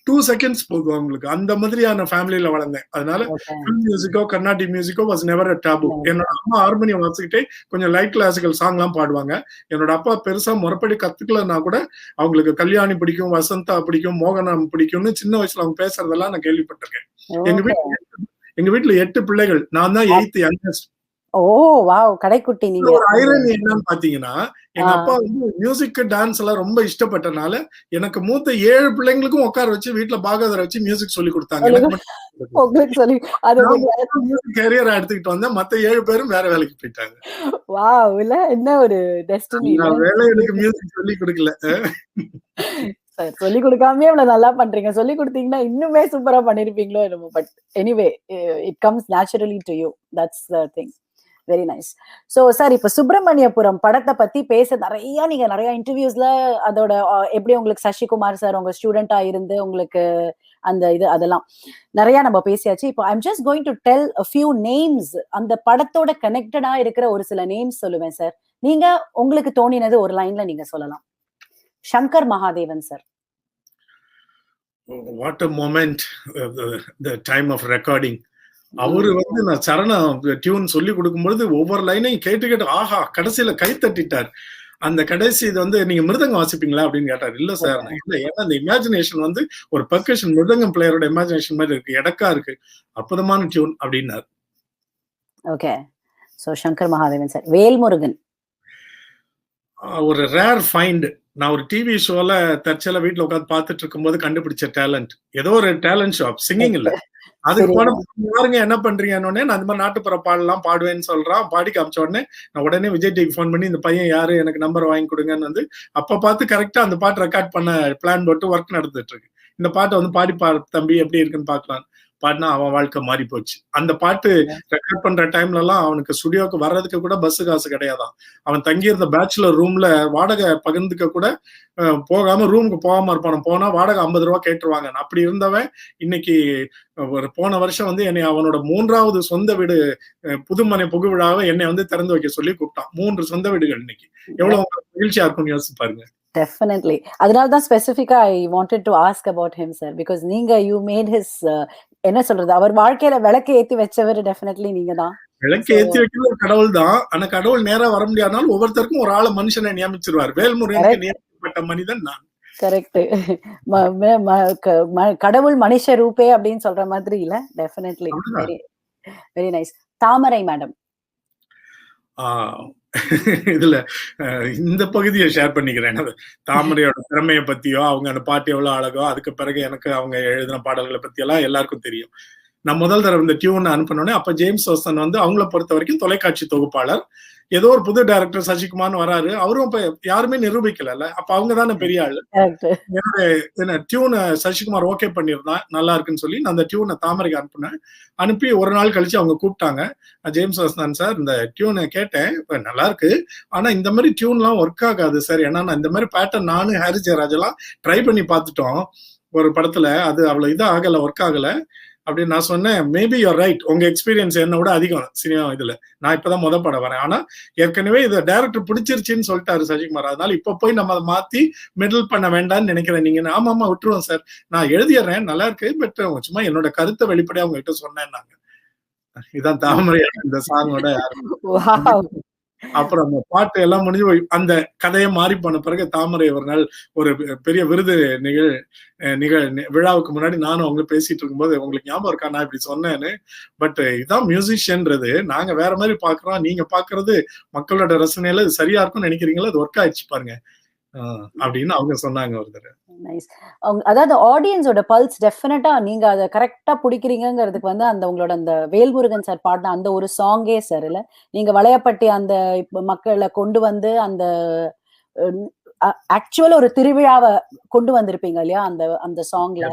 2 செகண்ட்ஸ் போகும் அவங்களுக்கு. அந்த மாதிரியான ஃபேமிலியில வளர்ந்தேன். அதனால ஃபிலிம் மியூசிக்கோ கர்நாடிக் மியூசிக்கோ வாஸ் நெவர் அ டாபு. என்னோட அம்மா ஹார்மோனியம் வாசிக்கிட்டே கொஞ்சம் லைட் கிளாசிக்கல் சாங் எல்லாம் பாடுவாங்க. என்னோட அப்பா பெருசா முறைப்படி கத்துக்கலன்னா கூட அவங்களுக்கு கல்யாணி பிடிக்கும், வசந்தா பிடிக்கும், மோகனம் பிடிக்கும்னு சின்ன வயசுல அவங்க பேசுறதெல்லாம் நான் கேள்விப்பட்டிருக்கேன். எங்க வீட்டுல 8 பிள்ளைகள். நான் தான் 8th யங்கஸ்ட். ஓ வாவ்! கடைக்குட்டி நீங்க. ஒரு ஐரனி என்னன்னு பாத்தீங்கன்னா, எங்க அப்பா வந்து மியூசிக் டான்ஸ் எல்லாம் ரொம்ப இஷ்டப்பட்டனால எனக்கு மூத்த 7 பிள்ளைங்களுக்கும் உட்கார வச்சு வீட்டுல பாகவதரை வச்சு மியூசிக் சொல்லி கொடுத்தாங்க. உங்களுக்கு சொல்லி அது மியூசிக் கேரியரா எடுத்துக்கிட்டு வந்தேன். மத்த 7 பேரும் வேற வேலைக்கு போயிட்டாங்க. வாவ்! இல்ல என்ன ஒரு டெஸ்டினி. வேலை எனக்கு மியூசிக் சொல்லி கொடுக்கல. சார் சொல்லி கொடுக்காமயே இவ்வளவு நல்லா பண்றீங்க. சொல்லி கொடுத்தீங்கன்னா இன்னுமே சூப்பரா பண்ணிருப்பீங்களோ என்னமோ. But anyway it comes naturally to you. That's the thing. Very nice. So sir இப்ப சுப்பிரமணியபுரம் படத்தை பத்தி பேச நீங்க நிறைய இன்டர்வியூஸ்ல அதோட எப்படி உங்களுக்கு சசிகுமார் சார் உங்க ஸ்டூடெண்டா இருந்து உங்களுக்கு அந்த இது அதெல்லாம் நிறைய நம்ம பேசியாச்சு. இப்போ I'm just going to tell a few names. அந்த படத்தோட கனெக்டடா இருக்கிற ஒரு சில நேம்ஸ் சொல்லுவேன் சார். நீங்க உங்களுக்கு தோணினது ஒரு லைன்ல நீங்க சொல்லலாம். Shankar Mahadevan sir. What a moment, the time of recording. அவரு வந்து நான் சரண டியூன் சொல்லி கொடுக்கும்பொழுது ஒவ்வொரு லைனையும் கேட்டு ஆஹா கடைசியில கை தட்டிட்டார். அந்த கடைசி இது வந்து நீங்க மிருதங்கம் வாசிப்பீங்களா அப்படின்னு கேட்டார். இல்ல சார் இல்ல, ஏன்னா அந்த இமேஜினேஷன் வந்து ஒரு பெர்கஷன் மிருதங்கம் பிளேயரோட இமேஜினேஷன் மாதிரி இருக்கு, எடக்கா இருக்கு, அற்புதமான டியூன் அப்படின்னாரு. Okay. So Shankar Mahadevan sir. Velmurugan ஒரு ரேர் ஃபைண்ட். நான் ஒரு டிவி ஷோல தற்செயலா வீட்டுல உட்காந்து பார்த்துட்டு இருக்கும்போது கண்டுபிடிச்ச டேலண்ட். ஏதோ ஒரு டேலண்ட் ஷோ, சிங்கிங் இல்ல. அதுக்கு போன பாருங்க என்ன பண்றீங்கன்னு நான் இந்த மாதிரி நாட்டுப்புற பாடலாம் பாடுவேன்னு சொல்றான். பாடி காமிச்ச உடனே நான் உடனே விஜய் டிவிக்கு ஃபோன் பண்ணி இந்த பையன் யாரு எனக்கு நம்பர் வாங்கி கொடுங்கன்னு வந்து அப்ப பார்த்து கரெக்டா அந்த பாட்டு ரெக்கார்ட் பண்ண பிளான் போட்டு ஒர்க் நடந்துட்டு இருக்கு. இந்த பாட்டை வந்து பாடி தம்பி எப்படி இருக்குன்னு பாக்கலாம் பாடினா அவன் வாழ்க்கை மாறி போச்சு. அந்த பாட்டு ரெக்கார்ட் பண்ற டைம்ல எல்லாம் அவனுக்கு ஸ்டுடியோக்கு வர்றதுக்கு கூட பஸ் காசு கிடையாதான். அவன் தங்கியிருந்த பேச்சுலர் ரூம்ல வாடகை பகிர்ந்துக்க கூட போகாம ரூமுக்கு போகாம இருப்பான். போனா வாடகை 50 ரூபா கேட்டுருவாங்க. அப்படி இருந்தவன் இன்னைக்கு ஒரு போன வருஷம் வந்து என்னை அவனோட 3வது சொந்த வீடு புதுமனை புகு விழாவை என்னை வந்து திறந்து வைக்க சொல்லி கூப்பிட்டான். 3 சொந்த வீடுகள் இன்னைக்கு. எவ்வளவு மகிழ்ச்சியா இருக்கும்னு யோசிச்சு பாருங்க. Definitely. அதனால தான் ஸ்பெசிஃபிக்கா I wanted to ask about him sir because நீங்க you made his என்ன சொல்றது அவர் வாழ்க்கையில விளக்கு ஏத்தி வச்சவர் டெஃபினெட்லி நீங்க தான். விளக்கு ஏத்தி வைக்கிறது கடவுள் தான். ஆனா கடவுள் நேரா வர முடியாதனாலும் ஒவ்வொருத்தருக்கும் ஒரு ஆள மனுஷனை நியமிச்சிருவார். வேல்முருகனுக்கு நியமிக்கப்பட்ட மனிதன் நான். கரெக்ட். கடவுள் மனுஷ ரூபே அப்படின்னு சொல்ற மாதிரி இல்ல. Definitely. Very very nice. Thamarai madam. இதுல இந்த பகுதியை ஷேர் பண்ணிக்கிறேன். தாமரையோட திறமையை பத்தியோ அவங்க அந்த பாட்டு எவ்வளவு அழகோ அதுக்கு பிறகு எனக்கு அவங்க எழுதின பாடல்களை பத்தி எல்லாம் எல்லாருக்கும் தெரியும். நான் முதல் தடவை இந்த டியூன் அனுப்பினோடனே அப்ப ஜேம்ஸ் ரோசன் வந்து அவங்கள பொறுத்த வரைக்கும் தொலைக்காட்சி தொகுப்பாளர். ஏதோ ஒரு புது டைரக்டர் சசிகுமார்னு வராரு. அவரும் இப்ப யாருமே நிரூபிக்கல. அப்ப அவங்க தானே பெரிய ஆளு. என்ன டியூனை சசிகுமார் ஓகே பண்ணிருந்தான் நல்லா இருக்குன்னு சொல்லி நான் அந்த டியூனை தாமரைக்கு அனுப்புனேன். அனுப்பி ஒரு நாள் கழிச்சு அவங்க கூப்பிட்டாங்க. ஜேம்ஸ் ரோசன் சார் இந்த டியூனை கேட்டேன், இப்ப நல்லா இருக்கு, ஆனா இந்த மாதிரி டியூன் எல்லாம் ஒர்க் ஆகாது சார். ஏன்னா நான் இந்த மாதிரி பேட்டர்ன் நானும் ஹாரிஸ் ஜெயராஜ் எல்லாம் ட்ரை பண்ணி பார்த்துட்டோம் ஒரு படத்துல, அது அவ்வளவு இதா ஆகல, ஒர்க் ஆகல அப்படின்னு நான் சொன்னேன். மேபி யூர் ரைட், உங்க எக்ஸ்பீரியன்ஸ் என்ன விட அதிகம் சினிமா இதுல. நான் இப்பதான் பட வரேன். ஆனா ஏற்கனவே இதை டைரக்டர் பிடிச்சிருச்சுன்னு சொல்லிட்டாரு சசிகுமார். அதனால இப்ப போய் நம்ம அதை மாத்தி மிடில் பண்ண வேண்டாம்னு நினைக்கிறேன். நீங்க ஆமா விட்டுருவோம் சார், நான் எழுதிடுறேன் நல்லா இருக்கு, பட் சும்மா என்னோட கருத்தை வெளிப்படையா அவங்க கிட்ட சொன்னேன். நாங்க இதான் தாமரையான இந்த சாங்கோட அப்புறம் அந்த பாட்டு எல்லாம் முடிஞ்சு அந்த கதையை மாறி போன பிறகு தாமரை ஒரு நாள் ஒரு பெரிய விருது விழாவுக்கு முன்னாடி நானும் அவங்க பேசிட்டு இருக்கும்போது உங்களுக்கு ஞாபகம் இருக்கா நான் இப்படி சொன்னேன்னு, பட் இதான் மியூசிஷியன்றது நாங்க வேற மாதிரி பாக்குறோம், நீங்க பாக்குறது மக்களோட ரசனையில சரியா இருக்கும்னு நினைக்கிறீங்களா, அது ஒர்க் ஆயிடுச்சு பாருங்க அப்படின்னு அவங்க சொன்னாங்க ஒரு தடவை. நைஸ். அதாவது ஆடியன்ஸோட பல்ஸ் டெஃபினட்டா நீங்க அதை கரெக்டா பிடிக்கிறீங்கிறதுக்கு வந்து அந்த உங்களோட அந்த வேல்முருகன் சார் பாடின அந்த ஒரு சாங்கே சார் இல்ல, நீங்க வளையப்பட்டி அந்த மக்களை கொண்டு வந்து அந்த ஆக்சுவலா ஒரு திருவிழாவை கொண்டு வந்திருப்பீங்க இல்லையா அந்த அந்த சாங்ல.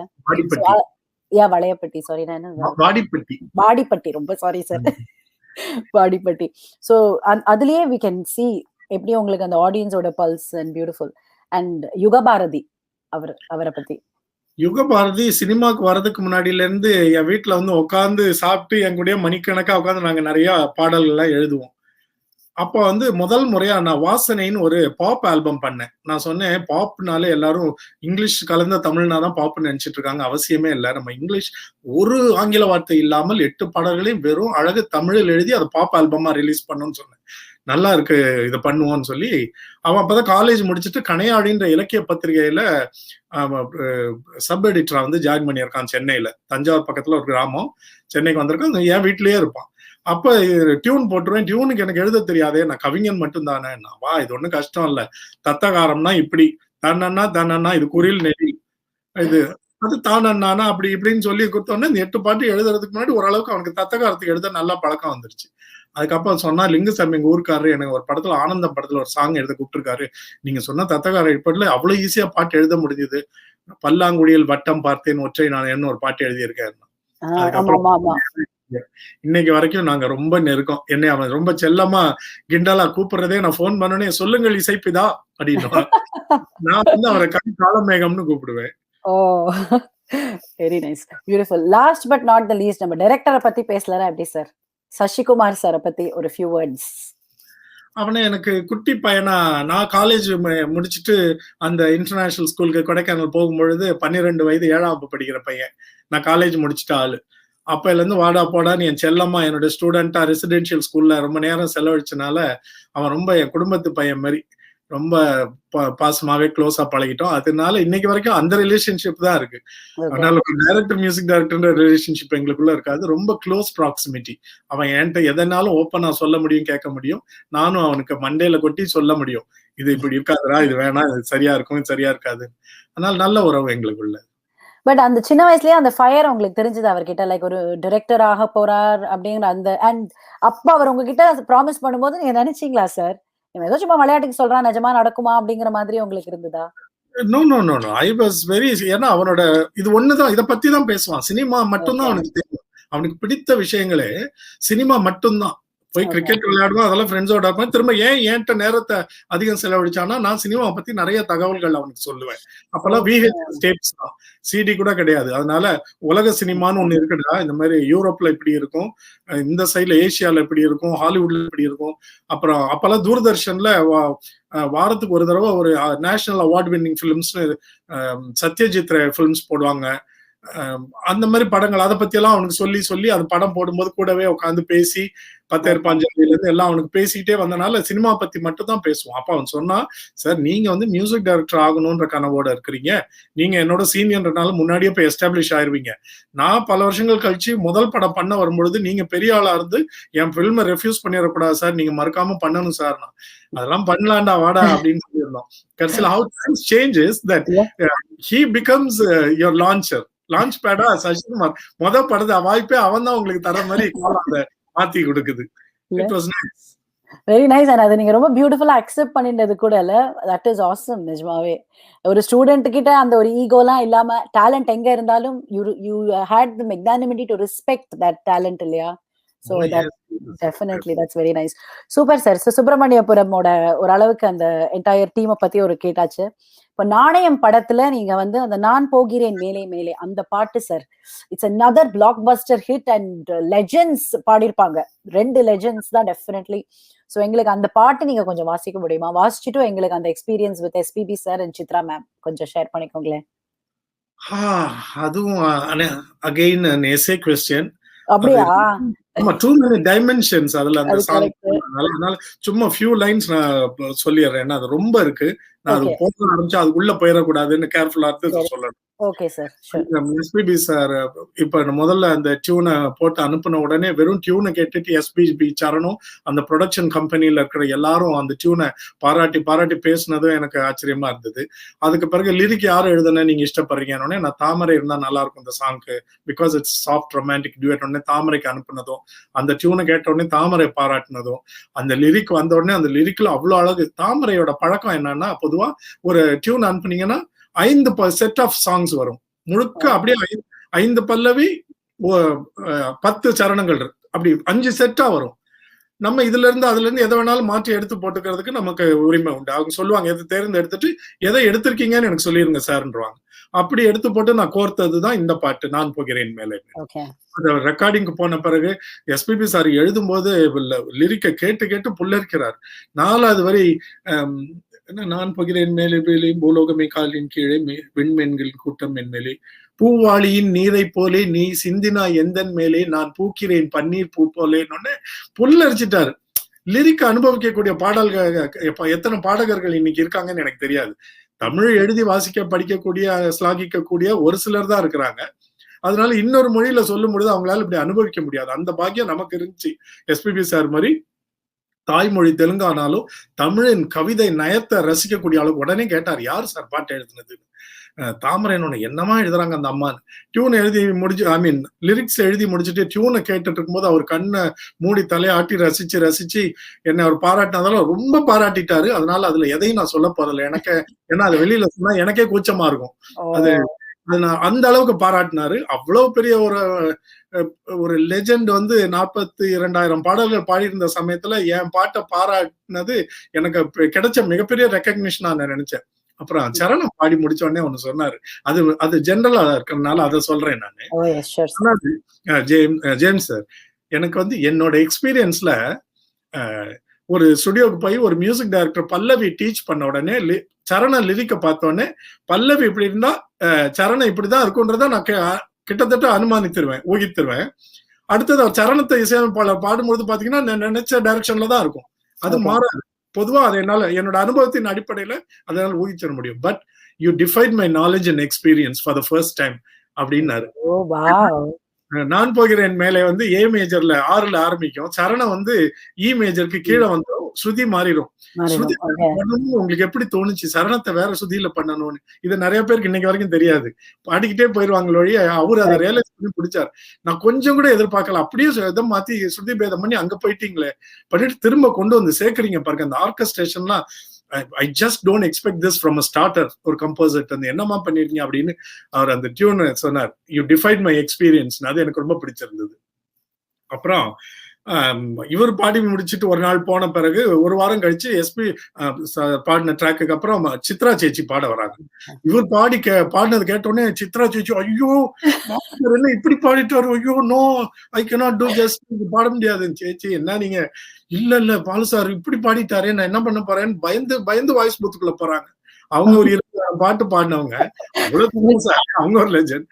வளையப்பட்டி, சாரி, நான் என்ன வாடிப்பட்டி. வாடிப்பட்டி, ரொம்ப சாரி சார். வாடிப்பட்டி. சோ அதுலயே we can see எப்படி உங்களுக்கு அந்த ஆடியன்ஸோட pulse and beautiful. And Yugabharathi அவரை பத்தி. யுகபாரதி சினிமாக்கு வர்றதுக்கு முன்னாடில இருந்து என் வீட்டுல வந்து உட்காந்து சாப்பிட்டு என் கூடயே மணிக்கணக்கா உட்காந்து நாங்க நிறைய பாடல்கள் எல்லாம் எழுதுவோம். அப்ப வந்து முதல் முறையா நான் வாசனைன்னு ஒரு பாப் ஆல்பம் பண்ணேன். நான் சொன்னேன், பாப்னாலே எல்லாரும் இங்கிலீஷ் கலந்த தமிழ்னா தான் பாப்னு நினைச்சிட்டு இருக்காங்க. அவசியமே இல்லை. நம்ம இங்கிலீஷ் ஒரு ஆங்கில வார்த்தை இல்லாமல் 8 பாடல்களையும் வெறும் அழகு தமிழில் எழுதி அதை பாப் ஆல்பமா ரிலீஸ் பண்ணணும்னு சொன்னேன். நல்லா இருக்கு, இதை பண்ணுவோம்னு சொல்லி அவன் அப்பதான் காலேஜ் முடிச்சுட்டு கணையாடின்ற இலக்கிய பத்திரிகையில சப் எடிட்டரா வந்து ஜாயின் பண்ணியிருக்கான் சென்னையில. தஞ்சாவூர் பக்கத்துல ஒரு கிராமம், சென்னைக்கு வந்திருக்கான். என் வீட்லயே இருப்பான். அப்ப டியூன் போட்டுருவேன். டியூனுக்கு எனக்கு எழுத தெரியாதே, நான் கவிஞன் மட்டும் தானே. வா, இது ஒண்ணும் கஷ்டம் இல்ல. தத்தகாரம்னா இப்படி, தன்னன்னா தன்னன்னா இது குரில் நெறி, இது அது தானண்ணானா அப்படி இப்படின்னு சொல்லி கொடுத்தோன்னே இந்த 8 பாட்டு எழுதுறதுக்கு முன்னாடி ஓரளவுக்கு அவனுக்கு தத்தகாரத்துக்கு எழுத நல்லா பழக்கம் வந்துருச்சு. அதுக்கப்புறம் சொன்னா, லிங்குசாமி எங்க ஊருக்காரரு எனக்கு ஒரு படத்துல ஆனந்தம் படத்துல ஒரு சாங் எழுத கூப்பிட்டுருக்காரு. நீங்க சொன்ன தத்தகார ஏற்பாடுல அவ்வளவு ஈஸியா பாட்டு எழுத முடிஞ்சது. பல்லாங்குடியில் வட்டம் பார்த்தேன் ஒற்றை நான் ஒரு பாட்டு எழுதியிருக்கேன். அதுக்கப்புறம் இன்னைக்கு வரைக்கும் நாங்க ரொம்ப நெருக்கம். என்னை அவன் ரொம்ப செல்லமா கிண்டலா கூப்பிடுறதே, நான் போன் பண்ணனே சொல்லுங்கள் இசைப்பிதா அப்படின்னு. நான் வந்து அவரை காலமேகம்னு கூப்பிடுவேன். Oh, very nice, beautiful. Last but not the least, நம்ம டைரக்டரை பத்தி பேசலாம். எப்படி சார், சசிகுமார் சாரை பத்தி ஒரு ஃபியூ வேர்ட்ஸ். அவனை எனக்கு குட்டி பையனா, நான் காலேஜ் முடிச்சுட்டு அந்த இன்டர்நேஷனல் ஸ்கூலுக்கு கொடைக்கானல் போகும்பொழுது 12 வயது 7ஆம் வகுப்பு படிக்கிற பையன். நான் காலேஜ் முடிச்சுட்ட ஆளு. அப்பையில இருந்து வாடா போடான்னு என் செல்லம்மா என்னோட ஸ்டூடெண்டா ரெசிடென்ஷியல் ஸ்கூல்ல ரொம்ப நேரம் செலவழிச்சனால அவன் ரொம்ப என் குடும்பத்து பையன் மாதிரி ரொம்ப பாசமாவே க்ளோஸா பழகிட்டோம். அதனால இன்னைக்கு வரைக்கும் அந்த ரிலேஷன்ஷிப் தான் இருக்கு. அதனால டைரக்டர் மியூசிக் டைரக்டர் ரிலேஷன்ஷிப் எங்களுக்குள்ள இருக்காது. ரொம்ப க்ளோஸ் ப்ராக்சிமிட்டி. அவன் என்கிட்ட எதனாலும் ஓப்பனா சொல்ல முடியும், கேட்க முடியும். நானும் அவனுக்கு மண்டையில கொட்டி சொல்ல முடியும், இது இப்படி இருக்காதுடா, இது வேணாம், இது சரியா இருக்கும், இது சரியா இருக்காது. அதனால நல்ல உறவு எங்களுக்குள்ள. பட் அந்த சின்ன வயசுலயே அந்த ஃபயர் உங்களுக்கு தெரிஞ்சது அவர்கிட்ட, லைக் ஒரு டைரக்டர் ஆக போறார் அப்படிங்கிற அந்த, அண்ட் அப்ப அவர் உங்ககிட்ட ப்ராமிஸ் பண்ணும்போது நீங்க நினைச்சீங்களா சார், ஏதோ சும்மா விளையாட்டுக்கு சொல்றான், நிஜமா நடக்குமா அப்படிங்கிற மாதிரி உங்களுக்கு இருந்ததா? No no no no, I was very, ஏன்னா அவனோட இது ஒண்ணுதான், இதை பத்தி தான் பேசுவான். சினிமா மட்டும்தான் அவனுக்கு தெரியும். அவனுக்கு பிடித்த விஷயங்களே சினிமா மட்டும்தான். போய் கிரிக்கெட் விளையாடுவோம், அதெல்லாம் ஃப்ரெண்ட்ஸோட இருப்பேன். திரும்ப ஏன் என்கிட்ட நேரத்தை அதிகம் செலவழிச்சானா, நான் சினிமாவை பத்தி நிறைய தகவல்கள் அவனுக்கு சொல்லுவேன். அப்பெல்லாம் VHS டேப்ஸ் தான், CD கூட கிடையாது. அதனால உலக சினிமான்னு ஒண்ணு இருக்குடா, இந்த மாதிரி யூரோப்ல இப்படி இருக்கும், இந்த சைட்ல ஏசியால இப்படி இருக்கும், ஹாலிவுட்ல இப்படி இருக்கும். அப்புறம் அப்பெல்லாம் தூர்தர்ஷன்ல வாரத்துக்கு ஒரு தடவை ஒரு national award winning films Satyajit Ray films போடுவாங்க. அந்த மாதிரி படங்கள், அதை பத்தி எல்லாம் அவனுக்கு சொல்லி சொல்லி அது படம் போடும்போது கூடவே உட்காந்து பேசி 10 பாஞ்சாலில இருந்து எல்லாம் அவனுக்கு பேசிக்கிட்டே வந்தனால சினிமா பத்தி மட்டும் தான் பேசுவோம். அப்ப அவன் சொன்னா, சார் நீங்க வந்து மியூசிக் டைரக்டர் ஆகணும்ன்ற கனவோட இருக்கிறீங்க, நீங்க என்னோட சீனியர்னால முன்னாடியே போய் எஸ்டாப்ளிஷ் ஆயிருவீங்க. நான் பல வருஷங்கள் கழிச்சு முதல் படம் பண்ண வரும்பொழுது நீங்க பெரிய ஆளா இருந்து என் பிலிமை ரெஃப்யூஸ் பண்ணிடக்கூடாது சார், நீங்க மறக்காம பண்ணணும் சார். நான் அதெல்லாம் பண்ணலாம்டா வாடா அப்படின்னு சொல்லியிருந்தோம். கடைசியில் how times changes that he becomes your launcher, launch பேடா சசிகுமார் முதல் படத்தை வாய்ப்பே அவன் தான் உங்களுக்கு தர மாதிரி மாத்தி கொடுக்குது. It was nice, very nice. And அதை நீங்க ரொம்ப பியூட்டிஃபுல்லா அக்செப்ட் பண்ணிட்டது கூட இல்ல, தட் இஸ் ஆசம். நிஜமாவே ஒரு ஸ்டூடெண்ட் கிட்ட அந்த ஒரு ஈகோலாம் இல்லாம, டேலண்ட் எங்க இருந்தாலும் you had the magnanimity to respect that talent இல்லையா? So that definitely, that's very nice. Super sir. So சுப்பிரமணியபுரமோட ஓரளவுக்கு அந்த என்டையர் டீமை பத்தி ஒரு கேட்டாச்சு. இப்ப நாணயம் படத்துல நீங்க வந்து அந்த நான் போகிறேன் மேலே மேலே அந்த பாட்டு sir, it's another blockbuster hit and legends பாடிருப்பாங்க. 2 legends தான் டெஃபினெட்லி. சோ எங்களுக்கு அந்த பாட்டு நீங்க கொஞ்சம் வாசிக்க முடியுமா? வாசிச்சுட்டு எங்களுக்கு அந்த experience with SPB sir and Chitra ma'am கொஞ்சம் ஷேர் பண்ணிக்கோங்களேன். அதுவும் அகைன் an essay question. அப்படியா? ஆமா, too many dimensions அதுல அந்த சாங். அதனால சும்மா few lines நான் சொல்லிடுறேன், அது ரொம்ப இருக்கு. நான் அது போக ஆரம்பிச்சா அதுக்குள்ள போயிடக்கூடாதுன்னு கேர்ஃபுல்லா இருந்து சொல்லணும். ஓகே சார், SPB சார் இப்ப முதல்ல அந்த டியூனை போட்டு அனுப்பின உடனே வெறும் டியூனை கேட்டுட்டு SPB சரணும் அந்த ப்ரொடக்ஷன் கம்பெனில இருக்கிற எல்லாரும் அந்த டியூனை பாராட்டி பாராட்டி பேசினதும் எனக்கு ஆச்சரியமா இருந்தது. அதுக்கு பிறகு லிரிக் யாரும் எழுதுன நீங்க இஷ்டப்படுறீங்கன்னு நான் தாமரை இருந்தா நல்லா இருக்கும் இந்த சாங்க்கு, because it's soft romantic tune. உடனே தாமரைக்கு அனுப்புனதும், அந்த டியூனை கேட்ட உடனே தாமரை பாராட்டினதும், அந்த லிரிக் வந்த உடனே அந்த லிரிக்ல அவ்வளவு அழகு. தாமரையோட பழக்கம் என்னன்னா, பொதுவா ஒரு டியூன் அனுப்புனீங்கன்னா 5 செட் ஆஃப் சாங்ஸ் வரும் முழுக்க, அப்படியே 5 பல்லவி 10 சரணங்கள் அப்படி 5 செட்டா வரும். நம்ம இதுல இருந்து அதுல இருந்து எதை வேணாலும் மாற்றி எடுத்து போட்டுக்கிறதுக்கு நமக்கு உரிமை உண்டு. அவங்க சொல்லுவாங்க எதை தேர்ந்தெடுத்துட்டு எதை எடுத்திருக்கீங்கன்னு எனக்கு சொல்லிருங்க சார்ன்றாங்க. அப்படி எடுத்து போட்டு நான் கோர்த்ததுதான் இந்த பாட்டு, நான் போகிறேன் மேலே. ரெக்கார்டிங்க்கு போன பிறகு எஸ்பிபி சார் எழுதும் போது லிரிக்க கேட்டு கேட்டு புல்லரிக்கிறார். 4வது வரி நான் போகிறேன் மேலே மேலே பூலோகமே காலின் கீழே விண்மீன்களின் கூட்டம் என் மேலே பூவாளியின் நீரை போலே நீ சிந்தினா எந்தன் மேலே நான் பூக்கிறேன் பன்னீர் பூ போலேன்னு புல்லரிச்சிட்டாரு. லிரிக் அனுபவிக்கக்கூடிய பாடல்கள் எத்தனை பாடகர்கள் இன்னைக்கு இருக்காங்கன்னு எனக்கு தெரியாது. தமிழ் எழுதி வாசிக்க படிக்கக்கூடிய ஸ்லாகிக்கக்கூடிய ஒரு சிலர் தான் இருக்கிறாங்க. அதனால இன்னொரு மொழியில சொல்லும் பொழுது அவங்களால இப்படி அனுபவிக்க முடியாது. அந்த பாக்கியம் நமக்கு இருந்துச்சு. எஸ்பிபி சார் மாதிரி தாய்மொழி தெலுங்கானாலும் தமிழின் கவிதை நயத்தை ரசிக்கக்கூடிய அளவுக்கு உடனே கேட்டார், யார் சார் பாட்டு எழுதுனது? தாமரைன்னு என்னமா எழுதுறாங்க அந்த அம்மான்னு. டியூன் எழுதி முடிச்சு, ஐ மீன் லிரிக்ஸ் எழுதி முடிச்சுட்டு டியூனை கேட்டுட்டு இருக்கும்போது அவர் கண்ணை மூடி தலையாட்டி ரசிச்சு ரசிச்சு என்னை அவர் பாராட்டினதால ரொம்ப பாராட்டிட்டாரு. அதனால அதுல எதையும் நான் சொல்ல போறதில்லை. எனக்கு ஏன்னா அது வெளியில சொன்னா எனக்கே கூச்சமா இருக்கும். அது அந்த அளவுக்கு பாராட்டினாரு. அவ்வளவு பெரிய ஒரு லெஜெண்ட் 42,000 பாடல்கள் பாடியிருந்த சமயத்துல என் பாட்டை பாராட்டினது எனக்கு கிடைச்ச மிகப்பெரிய ரெக்கக்னிஷனா நான் நினைச்சேன். அப்புறம் சரணம் பாடி முடிச்ச உடனே ஒண்ணு சொன்னாரு. அது ஜெனரலா இருக்கிறதுனால அதை சொல்றேன் நானு. ஜேம்ஸ் சார், எனக்கு என்னோட எக்ஸ்பீரியன்ஸ்ல ஒரு ஸ்டுடியோக்கு போய் ஒரு மியூசிக் டைரக்டர் பல்லவி டீச் பண்ண உடனே சரண லிரிக்க பார்த்த உடனே பல்லவி இப்படி இருந்தா சரணம் இப்படிதான் இருக்கும்ன்றத நான் கிட்டத்தட்ட அனுமானித்திருவேன், ஊகித்திருவேன். அடுத்தது அவர் சரணத்தை இசையமைப்பாளர் பாடும்போது பாத்தீங்கன்னா நான் நினைச்ச டைரக்ஷன்ல தான் இருக்கும். அது மாறாது. பொதுவா அது என்னோட அனுபவத்தின் அடிப்படையில அதனால ஊகிச்சிட முடியும். But you define my knowledge and experience for the first time அப்படின்னாரு. நான் போகிறேன் மேலே ஏ மேஜர்ல 6ல ஆரம்பிக்கும். சரணம் இ மேஜருக்கு கீழே ஸ்ருதி மாறிடும். ஸ்ருதி உங்களுக்கு எப்படி தோணுச்சு சரணத்தை வேற ஸ்ருதியில பண்ணணும்னு? இது நிறைய பேருக்கு இன்னைக்கு வரைக்கும் தெரியாது. பாடிக்கிட்டே போயிருவாங்களோ அவரு அதை ரியலைஸ் பண்ணி பிடிச்சாரு. நான் கொஞ்சம் கூட எதிர்பார்க்கல. அப்படியே இதை மாத்தி ஸ்ருதி பேதம் பண்ணி அங்க போயிட்டீங்களே பண்ணிட்டு திரும்ப கொண்டு சேர்க்கறீங்க பாருங்க. அந்த ஆர்கெஸ்ட்ரேஷன்லாம் I just don't expect this from a starter ஒரு கம்போசர். என்னமா பண்ணிருக்கீங்க அப்படின்னு அவர் அந்த டியூன் சொன்னார். You define my experience. அது எனக்கு ரொம்ப பிடிச்சிருந்தது. அப்புறம் இவர் பாடி முடிச்சுட்டு ஒரு நாள் போன பிறகு ஒரு வாரம் கழிச்சு எஸ்பி பாடின ட்ராக்கு அப்புறம் சித்ரா சேச்சி பாட வராங்க. இவர் பாடினது கேட்டோடனே சித்ரா சேச்சி, ஐயோ என்ன இப்படி பாடிட்டாரு, ஐயோ no I cannot do just, பாட முடியாது. சேச்சி என்ன நீங்க, இல்ல பாலு சார் இப்படி பாடிட்டாரு, நான் என்ன பண்ண போறேன்னு பயந்து வாய்ஸ் பூத்துக்குள்ள போறாங்க. அவங்க ஒரு 20 பாட்டு பாடினவங்க, அவங்க ஒரு லெஜண்ட்.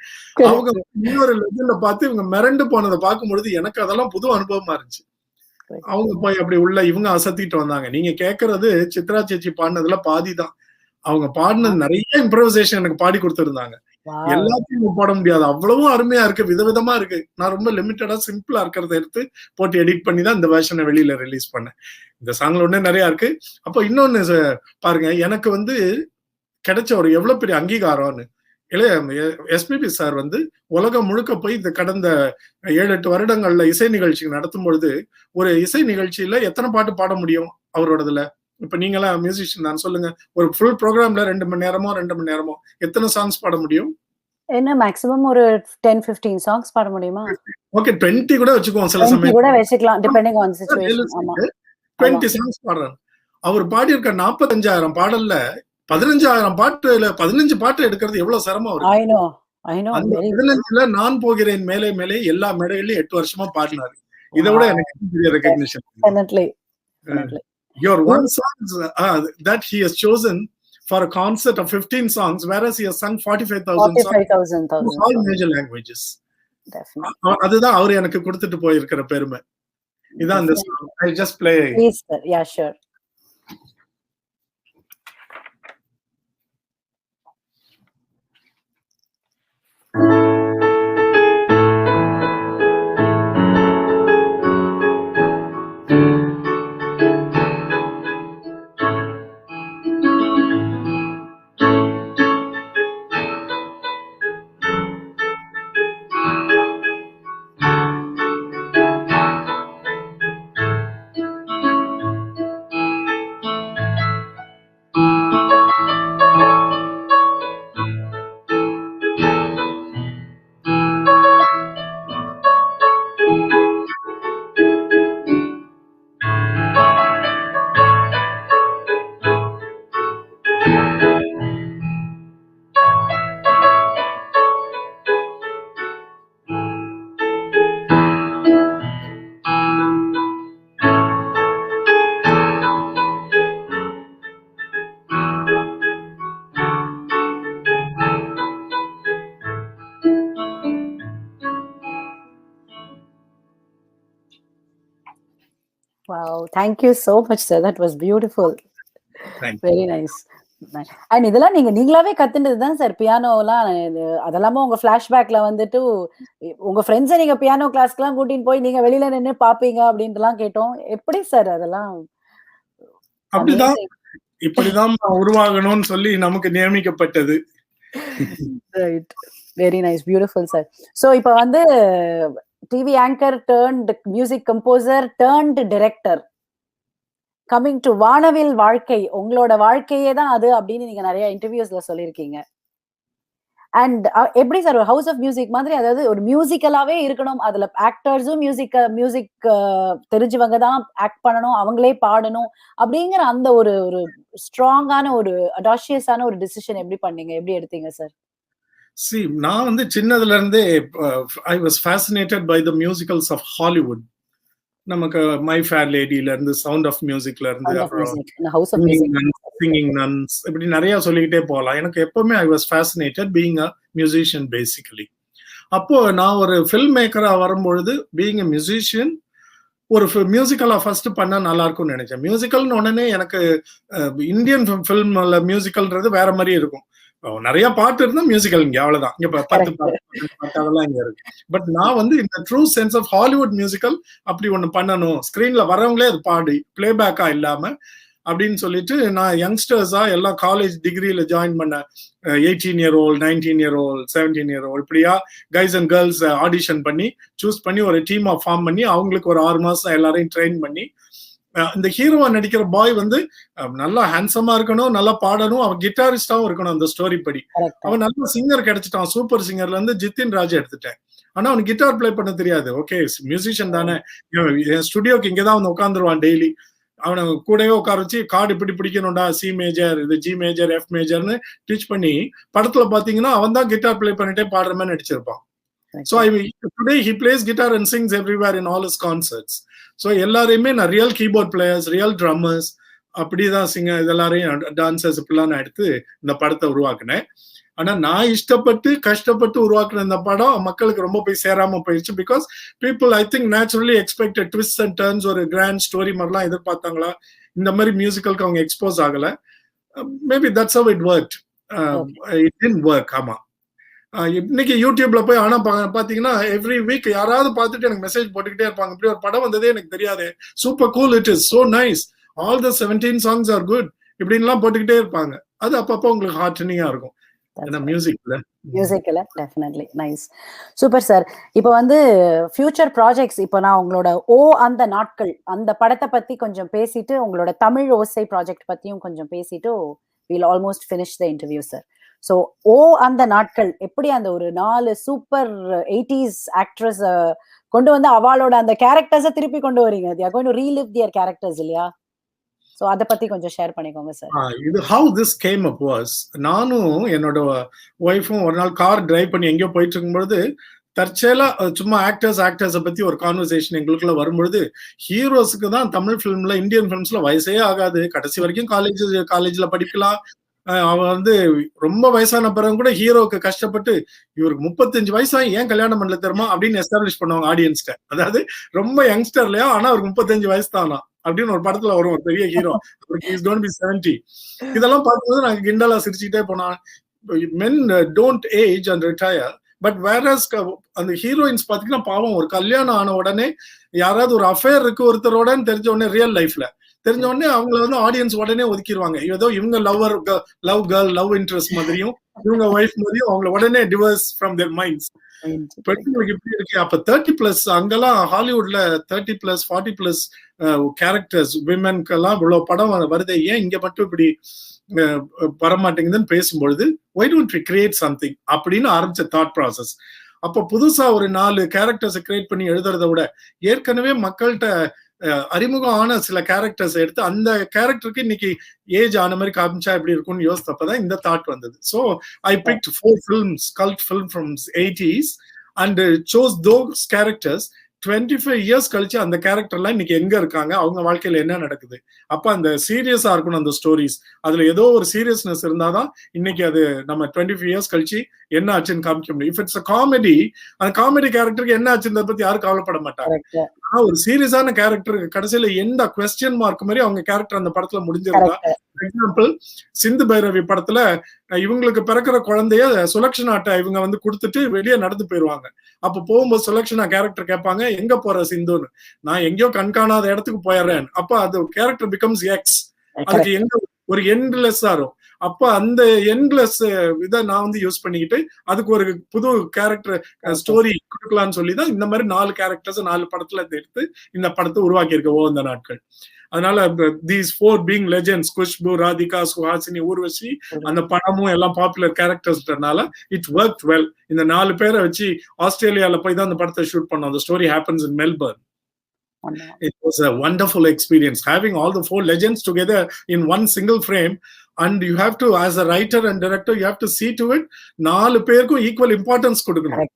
அவங்க இன்னொரு லெஜண்ட பார்த்து இவங்க மிரண்டு போனதை பார்க்கும்பொழுது எனக்கு அதெல்லாம் புது அனுபவமா இருந்துச்சு. அவங்க போய் அப்படி உள்ள இவங்க அசத்திட்டு வந்தாங்க. நீங்க கேட்கறது சித்ரா சேச்சி பாடினதுல பாதிதான். அவங்க பாடினது நிறைய இம்ப்ரோவைசேஷன் எனக்கு பாடி கொடுத்திருந்தாங்க. எல்லாத்தையும் பாட முடியாது, அவ்வளவும் அருமையா இருக்கு, விதவிதமா இருக்கு. நான் ரொம்ப லிமிட்டடா சிம்பிளா இருக்கிறத எடுத்து போட்டு எடிட் பண்ணி தான் இந்த வெர்ஷனை வெளியில ரிலீஸ் பண்ணேன். இந்த சாங்ல ஒண்ணு நிறைய இருக்கு. அப்போ இன்னொன்னு பாருங்க, எனக்கு கிடைச்ச ஒரு எவ்வளவு பெரிய அங்கீகாரம்னு. எஸ்பிபி சார் உலகம் முழுக்க போய் இந்த கடந்த 7-8 வருடங்கள்ல இசை நிகழ்ச்சி நடத்தும் பொழுது ஒரு இசை நிகழ்ச்சியில எத்தனை பாட்டு பாட முடியும் அவரோடதுல? இப்ப நீங்களாம் மியூசிஷியன் தான், சொல்லுங்க. ஒரு ஃபுல் ப்ரோக்ராம்ல 2 மணி நேரமோ எத்தனை சாங்ஸ் பாட முடியும்? என்ன மேக்ஸிமம் ஒரு 10-15 சாங்ஸ் பாட முடியுமா? ஓகே, 20 கூட வச்சுக்குவோம். சில சமயம் கூட வச்சுக்கலாம், டிபெண்டிங் ஆன் சிச்சுவேஷன். ஆமா, 20 சாங்ஸ் பாடுறாங்க. அவர் பாடி இருக்க 45,000 பாடல்ல 15,000 பாட்டுல 15 பாட்டு எடுக்கிறது எவ்வளவு சிரமம் இருக்கு. I know. அந்த 15ல நான் போகிறேன் மேலே மேலே எல்லா மேடைகளையும் 8 வருஷமா பாடினாரு. இதை விட எனக்கு பெரிய recognition. Your one song that he has chosen for a concert of 15 songs, whereas he has sung 45,000 songs in all major languages. அதுதான் அவர் எனக்கு கொடுத்துட்டு போயிருக்கிற பெருமை. இதான் அந்த song. I just play. Please sir. Yeah, sure. thank you so much, sir. That was beautiful. Thank Very nice. And இதெல்லாம் நீங்களாவே கத்துனது தான் சார் பியானோலாம். அதெல்லாம உங்க ஃபிளாஷ்பேக்ல வந்துட்டு உங்க ஃப்ரெண்ட்ஸை நீங்க பியானோ கிளாஸ்க்குலாம் கூட்டின்னு போய் நீங்க வெளியில நின்று பாப்பீங்க அப்படின்ட்டுலாம் கேட்டோம். எப்படி சார் அதெல்லாம்? அப்படிதான் இப்படிதான் உருவாகணும்னு சொல்லி நமக்கு நியமிக்கப்பட்டது. Right. Very nice, beautiful sir. So இப்போ வந்து TV anchor turned music composer turned director. Coming to Vaanavil Vaazhkai, உங்களோட வாழ்க்கையே தான் அது அப்படின்னு நீங்க நிறைய இன்டர்வியூஸ்ல சொல்லியிருக்கீங்க. அண்ட் எப்படி சார் ஒரு ஹவுஸ் ஆஃப் மியூசிக் மாதிரி, அதாவது ஒரு மியூசிக்கலாவே இருக்கணும், அதுல ஆக்டர்ஸும் மியூசிக் தெரிஞ்சவங்க தான் ஆக்ட் பண்ணணும், அவங்களே பாடணும் அப்படிங்கிற அந்த ஒரு ஒரு ஸ்ட்ராங்கான ஒரு அடாஷியஸான ஒரு டிசிஷன் எப்படி பண்ணீங்க, எப்படி எடுத்தீங்க சார்? See, நான் வந்து சின்னதுல இருந்தே I was fascinated by the musicals of Hollywood. நமக்கு மை ஃபேர் லேடில இருந்து, சவுண்ட் ஆஃப் மியூசிக்ல இருந்து, சிங்கிங் நன்ஸ், இப்படி நிறைய சொல்லிக்கிட்டே போகலாம். எனக்கு எப்பவுமே I was fascinated being a musician basically. அப்போ நான் ஒரு ஃபில்ம் மேக்கரா வரும்பொழுது பீயிங் அ மியூசிஷியன் ஒரு மியூசிக்கலா ஃபர்ஸ்ட் பண்ணா நல்லா இருக்கும்னு நினைச்சேன். மியூசிக்கல்னு உடனே எனக்கு இந்தியன் ஃபில்ம்ல மியூசிக்கல்ன்றது வேற மாதிரி இருக்கும். நிறைய பாட்டு இருந்தா மியூசிக்கல் இங்க அவ்வளவுதான், இங்க 10 பாட்டு அதெல்லாம் இங்க இருக்கு. பட் நான் வந்து இந்த true sense of Hollywood musical அப்படி ஒண்ணு பண்ணணும், ஸ்கிரீன்ல வரவங்களே அது பாடி பிளேபேக்கா இல்லாம அப்படின்னு சொல்லிட்டு நான் யங்ஸ்டர்ஸா எல்லாம் காலேஜ் டிகிரியில ஜாயின் பண்ண 18 year old 19 year old 17 year old இப்படியா கைஸ் அண்ட் கேர்ள்ஸ் ஆடிஷன் பண்ணி சூஸ் பண்ணி ஒரு டீமா ஃபார்ம் பண்ணி அவங்களுக்கு ஒரு 6 மாசம் எல்லாரையும் ட்ரெயின் பண்ணி, இந்த ஹீரோவா நடிக்கிற பாய் வந்து நல்லா ஹேண்ட்ஸமா இருக்கணும், நல்லா பாடணும், அவன் கிட்டாரிஸ்டாவும் இருக்கணும். அந்த ஸ்டோரி படி அவன் நல்ல சிங்கர் கிடைச்சிட்டான். சூப்பர் சிங்கர்ல இருந்து ஜித்தின் ராஜ் எடுத்துட்டேன். ஆனா அவனுக்கு கிட்டார் பிளே பண்ண தெரியாது. ஓகே, மியூசிஷியன் தானே, என் ஸ்டுடியோக்கு இங்கதான் வந்து உட்காந்துருவான் டெய்லி. அவனை கூடவே உட்கார வச்சு கார்டு இப்படி பிடிக்கணும்டா, சி மேஜர், இது ஜி மேஜர், எஃப் மேஜர்னு டீச் பண்ணி படத்துல பாத்தீங்கன்னா அவன் தான் கிட்டார் பிளே பண்ணிட்டே பாடுற மாதிரி நடிச்சிருப்பான். So today he plays guitar and sings everywhere in all his concerts. So எல்லாரையுமே நான் real keyboard players, real drummers, அப்படிதான் சிங்கர், இதெல்லாரையும் டான்சர்ஸ் இப்படிலாம் நான் எடுத்து இந்த படத்தை உருவாக்குனேன். ஆனா நான் இஷ்டப்பட்டு கஷ்டப்பட்டு உருவாக்குன இந்த படம் மக்களுக்கு ரொம்ப போய் சேராம போயிடுச்சு. Because people I think naturally expected twist and turns, ஒரு கிராண்ட் ஸ்டோரி மாதிரிலாம் எதிர்பார்த்தாங்களா, இந்த மாதிரி மியூசிக்கலுக்கு அவங்க எக்ஸ்போஸ் ஆகல. Maybe that's how it worked. It didn't work. ஆமா, இன்னைக்கு யூடியூப்ல போய் ஆனா பாத்தீங்கன்னா எவ்ரி வீக் யாராவது பார்த்துட்டு எனக்கு மெசேஜ் போட்டுக்கிட்டே இருப்பாங்க, இப்படி ஒரு படம் வந்ததே எனக்கு தெரியாது, super cool, it is so nice, all the 17 songs are good, இப்படின்லாம் போட்டுக்கிட்டே இருப்பாங்க. அது அப்பப்போ உங்களுக்கு ஹார்டனிங்கா இருக்கும். மியூசிக்ல டெஃபினெட்லி நைஸ். Super sir. இப்போ வந்து ஃபியூச்சர் ப்ராஜெக்ட்ஸ், இப்போ நான் உங்களோட அந்த நாட்கள் அந்த படத்தை பத்தி கொஞ்சம் பேசிட்டு, உங்களோட தமிழ் ஓசை ப்ராஜெக்ட் பத்தியும் கொஞ்சம் பேசிட்டு we'll almost finish the interview, sir. So அந்த நாட்கள் எப்படி அந்த ஒரு 4 சூப்பர் 80s ஆக்ட்ரஸ் கொண்டு வந்து அவளோட அந்த கேரக்டர்ஸை திருப்பி கொண்டு வரீங்க. they are going to relive their characters இல்லையா? சோ அத பத்தி கொஞ்சம் ஷேர் பண்ணிக்கோங்க சார். இது how this came up was, நானும் என்னோட ஒய்ஃபும் ஒரு நாள் கார் டிரைவ் பண்ணி எங்கேயோ போயிட்டு இருக்கும்போது தற்செயலா சும்மா ஆக்டர்ஸை பத்தி ஒரு கான்வர்சேஷன் எங்களுக்குள்ள வரும்பொழுது, ஹீரோஸுக்கு தான் தமிழ் பிலிம்ல, இந்தியன் பிலிம்ஸ்ல வயசே ஆகாது, கடைசி வரைக்கும் காலேஜ்ல படிக்கலாம், அவன் வந்து ரொம்ப வயசான பிறகு கூட ஹீரோக்கு கஷ்டப்பட்டு இவருக்கு 35 வயசா ஏன் கல்யாணம் பண்ணல தெரியுமா அப்படின்னு எஸ்டாப்ளிஷ் பண்ணுவாங்க ஆடியன்ஸ்ட. அதாவது ரொம்ப யங்ஸ்டர் இல்லையா, ஆனா அவருக்கு 35 வயசு தானா அப்படின்னு ஒரு படத்துல வரும் ஒரு பெரிய ஹீரோ, அவருக்கு 70. இதெல்லாம் பார்க்கும்போது நாங்க கிண்டலா சிரிச்சுக்கிட்டே போனோம். மென் don't age and retire, but whereas அந்த ஹீரோயின்ஸ் பாத்தீங்கன்னா பாவம், ஒரு கல்யாணம் ஆன உடனே யாராவது ஒரு அஃபேர் இருக்கு ஒருத்தரோட தெரிஞ்ச உடனே, ரியல் லைஃப்ல தெரிஞ்ச உடனே அவங்களை வந்து ஆடியன்ஸ் உடனே ஒதுக்கிடுவாங்க. ஏதோ இவங்க லவ் கேர்ள், லவ் இன்ட்ரெஸ்ட் மாதிரியும் இவங்க ஒய்ஃப் மாதிரியும் அவங்களை உடனே டிவர்ஸ் ஃப்ரம் தேர் மைண்ட்ஸ். பெண்களுக்கு இப்படி இருக்கு. அப்ப 30+ அங்கெல்லாம் ஹாலிவுட்ல 30+, 40+ கேரக்டர்ஸ், விமென்கெல்லாம் இவ்வளவு படம் வருது, ஏன் இங்க மட்டும் இப்படி வரமாட்டேங்குதுன்னு பேசும்பொழுது, why don't we create something அப்படின்னு ஆரம்பிச்ச தாட் ப்ராசஸ். அப்ப புதுசா ஒரு 4 கேரக்டர்ஸை கிரியேட் பண்ணி எழுதுறத விட ஏற்கனவே மக்கள்கிட்ட அறிமுகம் ஆன சில கேரக்டர்ஸ் எடுத்து அந்த கேரக்டருக்கு இன்னைக்கு ஏஜ் ஆன மாதிரி காமிச்சா எப்படி இருக்கும்னு யோசித்தப்பதான் இந்த தாட் வந்தது. So I picked 4 films, cult film from 80s, and chose those characters. 25 years கழிச்சு அந்த கேரக்டர்லாம் இன்னைக்கு எங்க இருக்காங்க, அவங்க வாழ்க்கையில என்ன நடக்குது. அப்ப அந்த சீரியஸா இருக்கணும் அந்த ஸ்டோரிஸ். அதுல ஏதோ ஒரு சீரியஸ்னஸ் இருந்தாதான் இன்னைக்கு அது நம்ம 25 இயர்ஸ் கழிச்சு என்ன ஆச்சுன்னு காமிக்க முடியும். இஃப் இட்ஸ் அ காமெடி, அந்த காமெடி கேரக்டருக்கு என்ன ஆச்சுன்றத பத்தி யாரும் கவலைப்பட மாட்டாங்க. ஆனா ஒரு சீரியஸான கேரக்டருக்கு கடைசியில எந்த குவெஸ்டியன் மார்க் மாதிரி அவங்க கேரக்டர் அந்த படத்துல முடிஞ்சிருந்தா, எக்ஸாம்பிள் சிந்து பைரவி படத்துல இவங்களுக்கு பிறக்கிற குழந்தைய சுலக்ஷனாட்ட இவங்க வந்து கொடுத்துட்டு வெளியே நடந்து போயிருவாங்க. அப்ப போகும்போது சுலக்ஷனா கேரக்டர் கேட்பாங்க, எங்க போற சிந்துன்னு. நான் எங்கேயோ கண்காணாத இடத்துக்கு போயிடுறேன். அப்ப அது கேரக்டர் பிகம்ஸ் எக்ஸ். அதுக்கு எங்க ஒரு எண்ட்லெஸ்ஸா இருக்கும். அப்ப அந்த எண்ட்லெஸ் இதை நான் வந்து யூஸ் பண்ணிக்கிட்டு அதுக்கு ஒரு புது கேரக்டர் ஸ்டோரி கொடுக்கலாம்னு சொல்லிதான் இந்த மாதிரி 4 கேரக்டர்ஸ் 4 படத்துல எடுத்து இந்த படத்தை உருவாக்கி இருக்கவோ அந்த நாட்கள். அதனால these 4 being legends, Khushbu, Radhika, Suhasini, Urvashi, அந்த படமும் எல்லாம் பாப்புலர் கேரக்டர்ஸ்னால இட் ஒர்க் வெல். இந்த 4 பேரை வச்சு ஆஸ்திரேலியால போய் தான் அந்த படத்தை ஷூட் பண்ணோம். The story happens in Melbourne. It was a wonderful experience having all the 4 legends together in one single frame. And you have to, as a writer and director, you have to see to it 4 பேருக்கும் equal importance கொடுக்கணும்.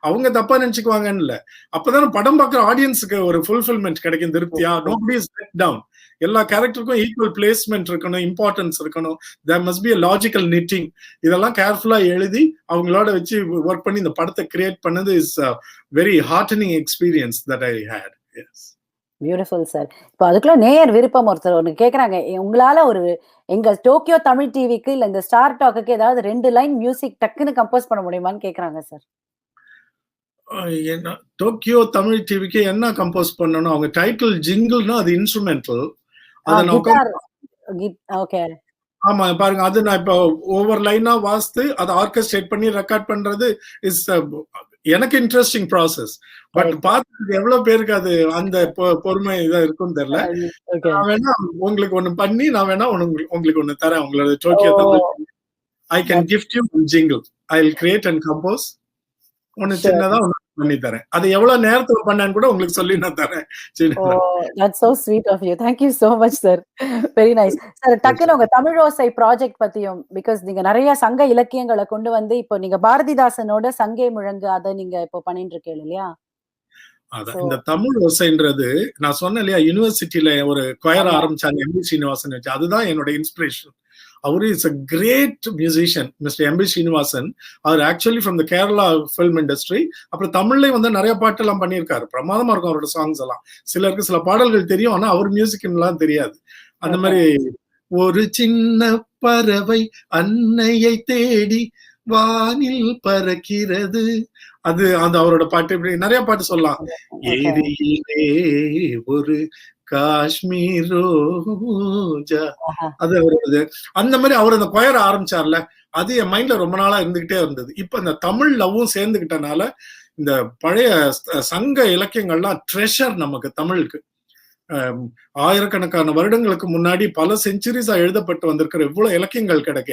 அவங்க தப்பா நினைச்சுக்குவாங்கன்னு இல்ல. அப்பதான் படம் பார்க்குற ஆடியன்ஸுக்கு ஒரு ஃபுல்ஃபில்மெண்ட் கிடைக்கும், திருப்தியா. Nobody is let down. எல்லா கேரக்டருக்கும் ஈக்குவல் பிளேஸ்மெண்ட் இருக்கணும், இம்பார்ட்டன்ஸ் இருக்கணும். There must be a logical knitting. இதெல்லாம் கேர்ஃபுல்லா எழுதி அவங்களோட வச்சு ஒர்க் பண்ணி இந்த படத்தை கிரியேட் பண்ணது is very heartening experience that I had. Yes, beautiful sir. இப்போ அதுக்குள்ள நேயர் விருப்பம் ஒருத்தர் ஒன்று கேட்குறாங்க, உங்களால ஒரு எங்க டோக்கியோ தமிழ் டிவிக்கு இல்ல இந்த ஸ்டார் டாக்குக்கு ஏதாவது 2 லைன் மியூசிக் டக்குன்னு கம்போஸ் பண்ண முடியுமான்னு கேட்குறாங்க சார். டோக்கியோ தமிழ் டிவிக்கு என்ன கம்போஸ் பண்ணணும்? அவங்க டைட்டில் ஜிங்கிள்னா அது இன்ஸ்ட்ருமெண்டல். ஓகே, ஆமா பாருங்க, அது நான் இப்போ ஒவ்வொரு லைனா வாசித்து அதை ஆர்கெஸ்ட்ரேட் பண்ணி ரெக்கார்ட் பண்றது இஸ் எனக்கு இன்ட்ரெஸ்டிங் ப்ராசஸ். பட் பார்த்து எவ்வளவு பேருக்கு அது அந்த பொறுமை இதா இருக்கும்னு தெரியல. நான் வேணா உங்களுக்கு ஒண்ணு பண்ணி நான் வேணா உங்களுக்கு ஒண்ணு தரேன். உங்களோட Tokyo Tamil I can gift you jingle. I will create and compose. ஒண்ணு சின்னதா ஒண்ணு பண்ணி தரேன். அது எவ்வளவு நேரத்துல பண்ணான்னு கூட உங்களுக்கு சொல்லி நான் தரேன். That's so sweet of you. Thank you so much sir. Very nice. Sir, டக்குன்னு உங்க தமிழோசை ப்ராஜெக்ட் பத்தியும், பிகாஸ் நீங்க நிறைய சங்க இலக்கியங்களை கொண்டு வந்து இப்போ நீங்க பாரதிதாசனோட சங்கே முழங்கு அதை நீங்க இப்போ பண்ணிட்டு இருக்கீங்க இல்லையா? அதான் இந்த தமிழ் ஓசைன்றது நான் சொன்னேன் இல்லையா, யூனிவர்சிட்டியில ஒரு கொயர் ஆரம்பிச்சாங்க எம்பி ஸ்ரீனிவாசன் வச்சு. அதுதான் என்னோட இன்ஸ்பிரேஷன். அவரு is a great musician, mister MP Srinivasan. அவர் actually from the Kerala film industry. அப்புறம் தமிழ்லயும் வந்து நிறைய பாட்டு எல்லாம் பண்ணியிருக்காரு. பிரமாதமா இருக்கும் அவரோட சாங்ஸ் எல்லாம். சிலருக்கு சில பாடல்கள் தெரியும், ஆனா அவர் மியூசிக் எல்லாம் தெரியாது. அந்த மாதிரி ஒரு சின்ன பறவை அன்னையை தேடி வானில் பறக்கிறது, அது அந்த அவரோட பாட்டு. இப்படி நிறைய பாட்டு சொல்லலாம். ஏரியிலே ஒரு காஷ்மீர் ரோஜா, அது அவரோட. அந்த மாதிரி அவர் அந்த கொயர் ஆரம்பிச்சார்ல, அது என் மைண்ட்ல ரொம்ப நாளா இருந்துகிட்டே இருந்தது. இப்ப இந்த தமிழ் லவ்வும் சேர்ந்துகிட்டனால இந்த பழைய சங்க இலக்கியங்கள்லாம் ட்ரெஷர் நமக்கு தமிழுக்கு. ஆயிரக்கணக்கான வருடங்களுக்கு முன்னாடி பல செஞ்சுரிஸா எழுதப்பட்டு வந்திருக்கிற இவ்வளவு இலக்கியங்கள் கிடைக்க,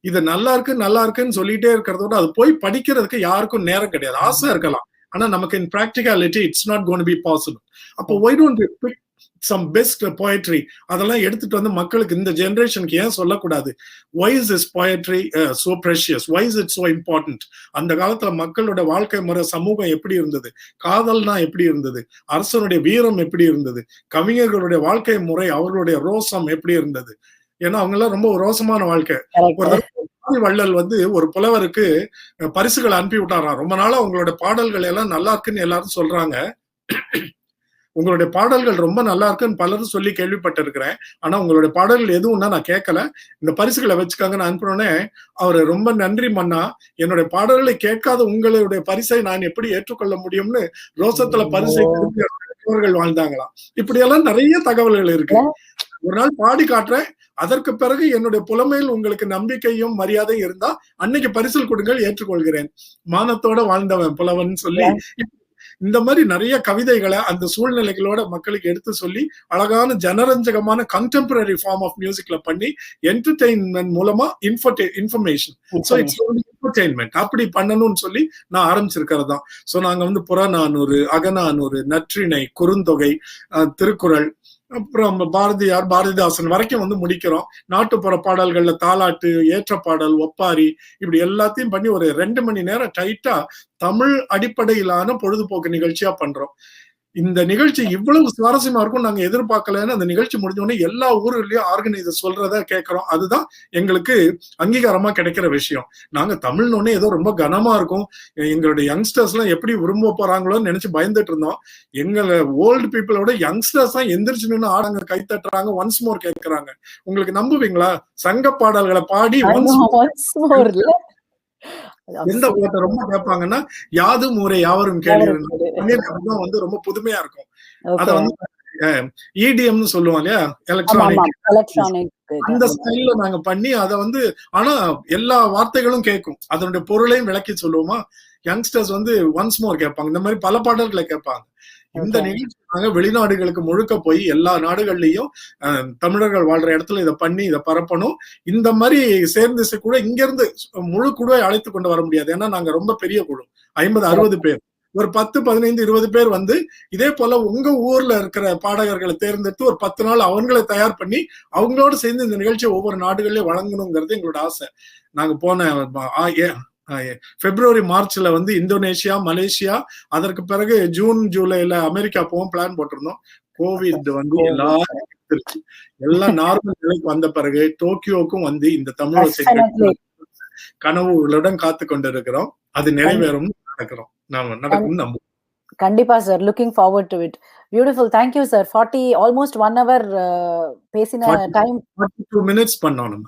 இது நல்லா இருக்குன்னு சொல்லிட்டே இருக்கிறதோட அது போய் படிக்கிறதுக்கு யாருக்கும் நேரம் கிடையாது. ஆசை இருக்கலாம், ஆனா நமக்கு in practicality it's not gonna be possible. அப்போ why don't we pick some best poetry, அதெல்லாம் எடுத்துட்டு வந்து மக்களுக்கு இந்த ஜெனரேஷனுக்கு ஏன் சொல்லக்கூடாது? why is this poetry so precious? why is it so important? அந்த காலத்துல மக்களோட வாழ்க்கை முறை, சமூகம் எப்படி இருந்தது, காதல்னா எப்படி இருந்தது, அரசனுடைய வீரம் எப்படி இருந்தது, கவிஞர்களுடைய வாழ்க்கை முறை, அவர்களுடைய ரோசம் எப்படி இருந்தது. ஏன்னா அவங்க எல்லாம் ரொம்ப ரோசமான வாழ்க்கை. ஒரு வள்ளல் வந்து ஒரு புலவருக்கு பரிசுகளை அனுப்பி விட்டாராம். ரொம்ப நாளா உங்களோட பாடல்கள் எல்லாம் நல்லா இருக்குன்னு எல்லாரும் சொல்றாங்க, உங்களுடைய பாடல்கள் ரொம்ப நல்லா இருக்குன்னு பலரும் சொல்லி கேள்விப்பட்டிருக்கிறேன், ஆனா உங்களுடைய பாடல்கள் எதுவும்னா நான் கேட்கல, இந்த பரிசுகளை வச்சுக்காங்கன்னு அனுப்பினோடனே அவரு ரொம்ப நன்றி மன்னா, என்னுடைய பாடல்களை கேட்காத உங்களுடைய பரிசை நான் எப்படி ஏற்றுக்கொள்ள முடியும்னு ரோசத்துல பரிசை வாழ்ந்தாங்களாம். இப்படி எல்லாம் நிறைய தகவல்கள் இருக்கு. ஒரு நாள் பாடி காட்டுறேன், அதற்கு பிறகு என்னுடைய புலமையில் உங்களுக்கு நம்பிக்கையும் மரியாதையும் இருந்தா அன்னைக்கு பரிசில் கொடுங்கள், ஏற்றுக்கொள்கிறேன். மானத்தோட வாழ்ந்தவன் புலவன் சொல்லி இந்த மாதிரி நிறைய கவிதைகளை அந்த சூழ்நிலைகளோட மக்களுக்கு எடுத்து சொல்லி அழகான ஜனரஞ்சகமான கண்டெம்பரரி ஃபார்ம் ஆஃப் மியூசிக்ல பண்ணி என்டர்டெயின்மெண்ட் மூலமா இன்ஃபர்மேஷன், சோ இட்ஸ் என்டர்டெயின்மெண்ட் அப்படி பண்ணணும்னு சொல்லி நான் ஆரம்பிச்சிருக்கிறது தான். சோ நாங்க வந்து புறநானூறு, அகநானூறு, நற்றிணை, குறுந்தொகை, திருக்குறள், அப்புறம் பாரதியார், பாரதிதாசன் வரைக்கும் வந்து முடிக்கிறோம். நாட்டுப்புற பாடல்கள்ல தாலாட்டு, ஏற்ற பாடல், ஒப்பாரி இப்படி எல்லாத்தையும் பண்ணி ஒரு 2 மணி நேரம் டைட்டா தமிழ் அடிப்படையிலான பொழுதுபோக்கு நிகழ்ச்சியா பண்றோம். இந்த நிகழ்ச்சி இவ்வளவு சுவாரஸ்யமா இருக்கும் நாங்க எதிர்பார்க்கலன்னு அந்த நிகழ்ச்சி முடிஞ்ச உடனே எல்லா ஊர்லயும் ஆர்கனைசர் சொல்றத கேட்கிறோம். அதுதான் எங்களுக்கு அங்கீகாரமா கிடைக்கிற விஷயம். நாங்க தமிழ்னு ஏதோ ரொம்ப கனமா இருக்கும், எங்களுடைய யங்ஸ்டர்ஸ் எல்லாம் எப்படி விரும்ப போறாங்களோன்னு நினைச்சு பயந்துட்டு இருந்தோம். எங்களை ஓல்டு பீப்புளோட யங்ஸ்டர்ஸ் தான் எந்திரிச்சு நின்று ஆடாங்க, கை தட்டுறாங்க, ஒன்ஸ் மோர் கேட்கறாங்க. உங்களுக்கு நம்புவீங்களா? சங்க பாடல்களை பாடி எந்த பாட்டை ரொம்ப கேட்பாங்கன்னா யாதும் ஊரே யாவரும் கேள்வி வந்து ரொம்ப புதுமையா இருக்கும். அத வந்து இடிஎம்னு சொல்லுவோம் இல்லையா, எலக்ட்ரானிக், அந்த ஸ்டைல்ல நாங்க பண்ணி அதை வந்து ஆனா எல்லா வார்த்தைகளும் கேட்கும், அதனுடைய பொருளையும் விளக்கி சொல்லுவோமா. யங்ஸ்டர்ஸ் வந்து ஒன்ஸ் மோர் கேட்பாங்க, இந்த மாதிரி பல பாடல்களை கேட்பாங்க. இந்த நிகழ்ச்சி நாங்க வெளிநாடுகளுக்கு முழுக்க போய் எல்லா நாடுகள்லயும் தமிழர்கள் வாழ்ற இடத்துல இதை பண்ணி இதை பரப்பணும். இந்த மாதிரி சேர்ந்து கூட இங்க இருந்து முழு குழுவை அழைத்து கொண்டு வர முடியாது, ஏன்னா நாங்க ரொம்ப பெரிய குழு, 50-60 பேர். ஒரு 10-15-20 பேர் வந்து இதே போல உங்க ஊர்ல இருக்கிற பாடகர்களை தேர்ந்தெடுத்து ஒரு 10 நாள் அவங்களை தயார் பண்ணி அவங்களோட சேர்ந்து இந்த நிகழ்ச்சியை ஒவ்வொரு நாடுகள்லயும் வழங்கணுங்கிறது எங்களோட ஆசை. நாங்க போன பிப்ரவரி மார்ச்ல வந்து இந்தோனேஷியா, மலேசியா, அதற்கு பிறகு ஜூன் ஜூலைல அமெரிக்கா போவோம் பிளான் போட்டிருந்தோம். கோவிட் வந்து எல்லாம் நார்மல் நிலைக்கு வந்த பிறகு டோக்கியோக்கும் வந்து இந்த தமிழ் கனவுகளுடன் காத்து கொண்டிருக்கிறோம். அது நிறைவேறும் நடக்கிறோம், நாம நடக்கும் நம்புவோம். கண்டிப்பா sir, looking forward to it. Beautiful, thank you sir. 40 almost 1 hour பேசின டைம் 42 மினிட்ஸ் பண்ணோம் நம்ம.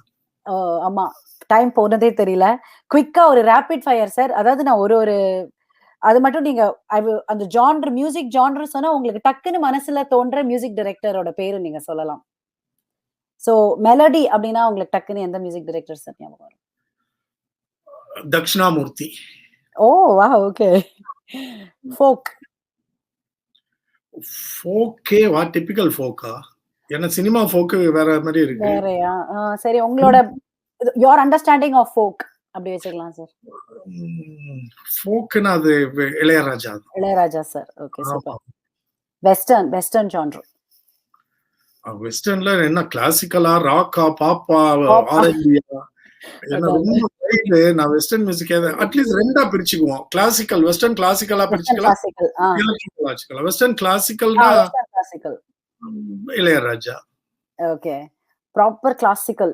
ஆமா, டைம் போனதே தெரியல. குவிக்கா ஒரு ரேபிட் ஃபயர் சார். அதாவது நான் ஒரு அது மட்டும் நீங்க அந்த ஜான்ர், மியூசிக் ஜான்ர் சொன்னா உங்களுக்கு டக்குன்னு மனசுல தோன்ற மியூசிக் டைரக்டரோட பேரு நீங்க சொல்லலாம். சோ மெலடி அப்படின்னா உங்களுக்கு டக்குன்னு எந்த மியூசிக் டைரக்டர் சார் ஞாபகம் வரும்? தக்ஷணாமூர்த்தி. ஓ வா, ஓகே. ஃபோக். ஃபோக்கே வா, டிபிக்கல் ஃபோக்கா? ஏன்னா சினிமா ஃபோக்கு வேற மாதிரி இருக்கு. வேறயா? சரி, உங்களோட your understanding of folk அப்படி வெச்சுக்கலாம் சார். ஃபோக்னா அது Ilaiyaraaja. Ilaiyaraaja sir. Okay, super. Western genre. வெஸ்டர்ன்ல என்ன கிளாசிக்கலா, ராக்கா, பாப்பா, ஆர்என்பியா? என்ன ரொம்ப ரைட். நான் வெஸ்டர்ன் மியூசிக் அட்லீஸ்ட் ரெண்டா பிரிச்சுக்குவோம். கிளாசிக்கல், வெஸ்டர்ன் கிளாசிக்கலா பிரிச்சுக்கலாம். கிளாசிக்கல், வெஸ்டர்ன் கிளாசிக்கல்னா Ilaiyaraaja. Okay. Proper classical.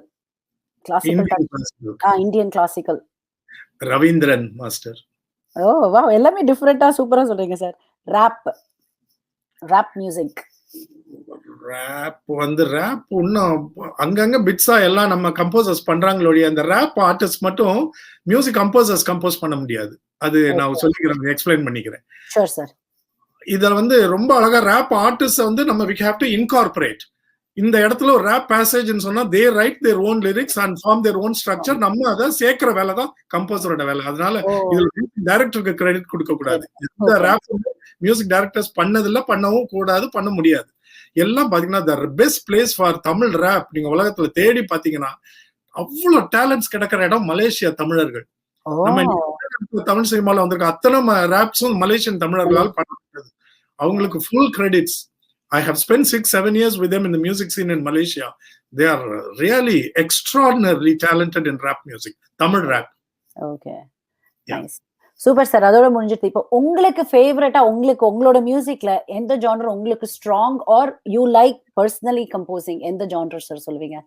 Indian classical Raveendran master. Oh wow, எல்லாமே டிஃபரெண்டா சூப்பரா சொல்றீங்க சார். Rap music. ராப் வந்து ராப் இன்னும் அங்கங்க பிட்ஸா எல்லாம் நம்ம கம்போசர்ஸ் பண்றாங்களோட, அந்த ராப் ஆர்டிஸ்ட் மட்டும் மியூசிக் கம்போசர்ஸ் கம்போஸ் பண்ண முடியாது. அது நான் சொல்லிக்கிறேன், எக்ஸ்பிளைன் பண்ணிக்கிறேன். Sure sir. இத வந்து ரொம்ப அழகா ராப் ஆர்டிஸ்ட் வந்து நம்ம we have to incorporate. இந்த இடத்துல ஒரு ரேப் பேசேஜ்னு சொன்னா they write their own lyrics and form their own structure. நம்ம அதை சேர்க்கிற வேலை தான் கம்போசரோட வேலை. அதனால இதுல டைரக்டருக்கு கிரெடிட் கொடுக்க கூடாது. இந்த ரேப் மியூசிக் டைரக்டர்ஸ் பண்ணதில்ல, பண்ணவும் கூடாது, பண்ண முடியாது. எல்லாம் பாத்தீங்கன்னா the best place for Tamil rap நீங்க உலகத்துல தேடி பாத்தீங்கன்னா அவ்வளவு டேலண்ட்ஸ் கிடைக்கிற இடம் மலேசியா தமிழர்கள். நம்ம தமிழ் சினிமால வந்திருக்க அத்தனை ரேப்ஸும் மலேசியன் தமிழர்களால் பண்ணப்பட்டது. அவங்களுக்கு full credits. I have spent 6-7 years with them in the music scene in Malaysia. They are really extraordinarily talented in rap music, Tamil rap. Okay, nice. Super sir. அதோட முடிஞ்சிட்டு இப்போ உங்களுக்கு ஃபேவரட்டா உங்களோட மியூசிக்ல எந்த ஜானர் உங்களுக்கு strong are you like personally composing, எந்த genre sir சொல்வீங்க?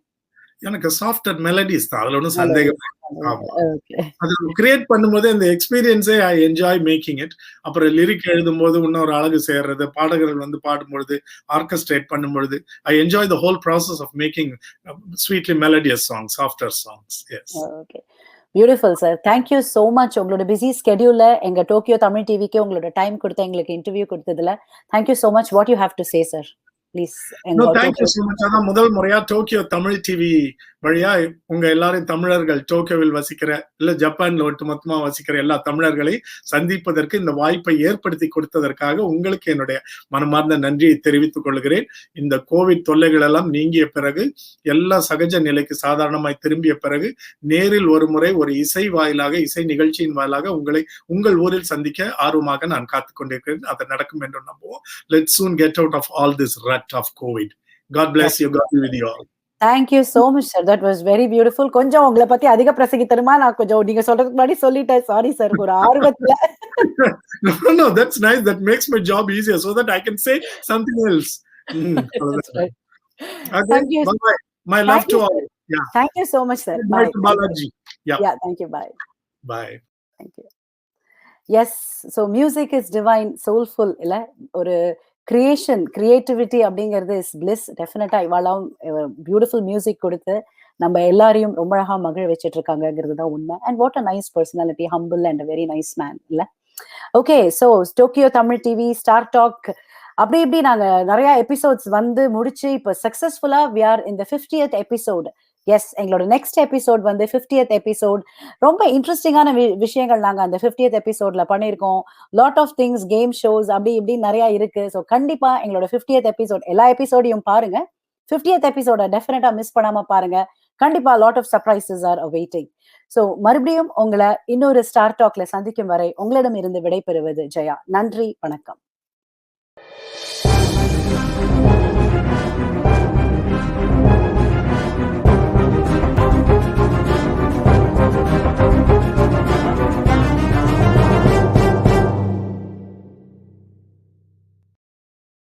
எனக்கு சாஃப்ட் மெலடிஸ் தான், அதுல ஒன்றும் சந்தேகம். அது கிரியேட் பண்ணும்போது இந்த எக்ஸ்பீரியன்ஸே ஐ என்ஜாய் மேக்கிங் இட். அப்புறம் லிரிக் எழுதும் போது இன்னொரு அழகு சேர்றது, பாடகர்கள் வந்து பாடும்பொழுது, ஆர்கெஸ்ட்ரேட் பண்ணும்பொழுது I enjoy the whole process of making sweetly melodious songs, softer songs. Yes. Okay, beautiful sir. Thank you so much. உங்களோட பிஸி ஸ்கெடியூல்ல எங்க டோக்கியோ தமிழ் டிவிக்கு உங்களோட டைம் கொடுத்து எங்களுக்கு இன்டர்வியூ கொடுத்ததுல thank you so much. What you have to say sir? Please. No, thank you so much. அதான் முதல் முறையா டோக்கியோ தமிழ் டிவி வழியா உங்க எல்லாரும் தமிழர்கள் டோக்கியோவில் வசிக்கிற இல்ல ஜப்பான்ல ஒட்டுமொத்தமா வசிக்கிற எல்லா தமிழர்களை சந்திப்பதற்கு இந்த வாய்ப்பை ஏற்படுத்தி கொடுத்ததற்காக உங்களுக்கு என்னுடைய மனமார்ந்த நன்றியை தெரிவித்துக் கொள்கிறேன். இந்த கோவிட் தொல்லைகள் எல்லாம் நீங்கிய பிறகு, எல்லா சகஜ நிலைக்கு சாதாரணமாய் திரும்பிய பிறகு நேரில் ஒரு முறை ஒரு இசை வாயிலாக, இசை நிகழ்ச்சியின் வாயிலாக உங்களை உங்கள் ஊரில் சந்திக்க ஆர்வமாக நான் காத்துக் கொண்டிருக்கிறேன். அது நடக்கும் என்று நம்புவோம். Let's soon get out of all this rut of COVID. God bless you. God be with you all. Thank you so much, sir. That was very beautiful. கொஞ்சம் உங்களை பத்தி அதிக பிரசங்கித்தருமா நான் கொஞ்சம் நீங்க சொல்றதுக்கு முன்னாடி சொல்லிட்டேன். சாரி சார், ஒரு ஆர்வத்துல. No, that's nice. That makes my job easier so that I can say something else. That's right. Okay. Thank you. Bye-bye. My love to all. Yeah. Thank you so much, sir. Bye to Balaji. Yeah. Yeah, thank you. Bye. Bye. Thank you. Yes, so music is divine, soulful, இல்ல? ஒரு creation, creativity அப்படிங்கிறது is bliss. டெஃபினட்டா இவாளாவும் beautiful music கொடுத்து நம்ம எல்லாரையும் ரொம்ப அழகா மகிழ வச்சிட்டு இருக்காங்கிறது தான் உண்மை. And what a nice personality, humble and very nice man இல்ல? Okay, so Tokyo Tamil TV, star talk, அப்படி இப்படி நாங்க நிறைய எபிசோட்ஸ் வந்து முடிச்சு இப்போ சக்சஸ்ஃபுல்லா we are in the 50th episode. Yes, எங்களோட நெக்ஸ்ட் எபிசோட் வந்து 50th எபிசோட். ரொம்ப இன்ட்ரெஸ்டிங்கான விஷயங்கள் நாங்க அந்த 50th எபிசோட்ல பண்ணியிருக்கோம். Lot of things, game shows, அப்படி இப்படி நிறைய இருக்கு. ஸோ கண்டிப்பா எங்களோட 50th எபிசோட் எல்லா எபிசோடையும் பாருங்க. 50th எபிசோட டெஃபினட்டா மிஸ் பண்ணாம பாருங்க. கண்டிப்பா lot of surprises are waiting. So மறுபடியும் உங்களை இன்னொரு ஸ்டார் டாக்ல சந்திக்கும் வரை உங்களிடம் இருந்து விடைபெறுவது ஜெயா. நன்றி, வணக்கம்.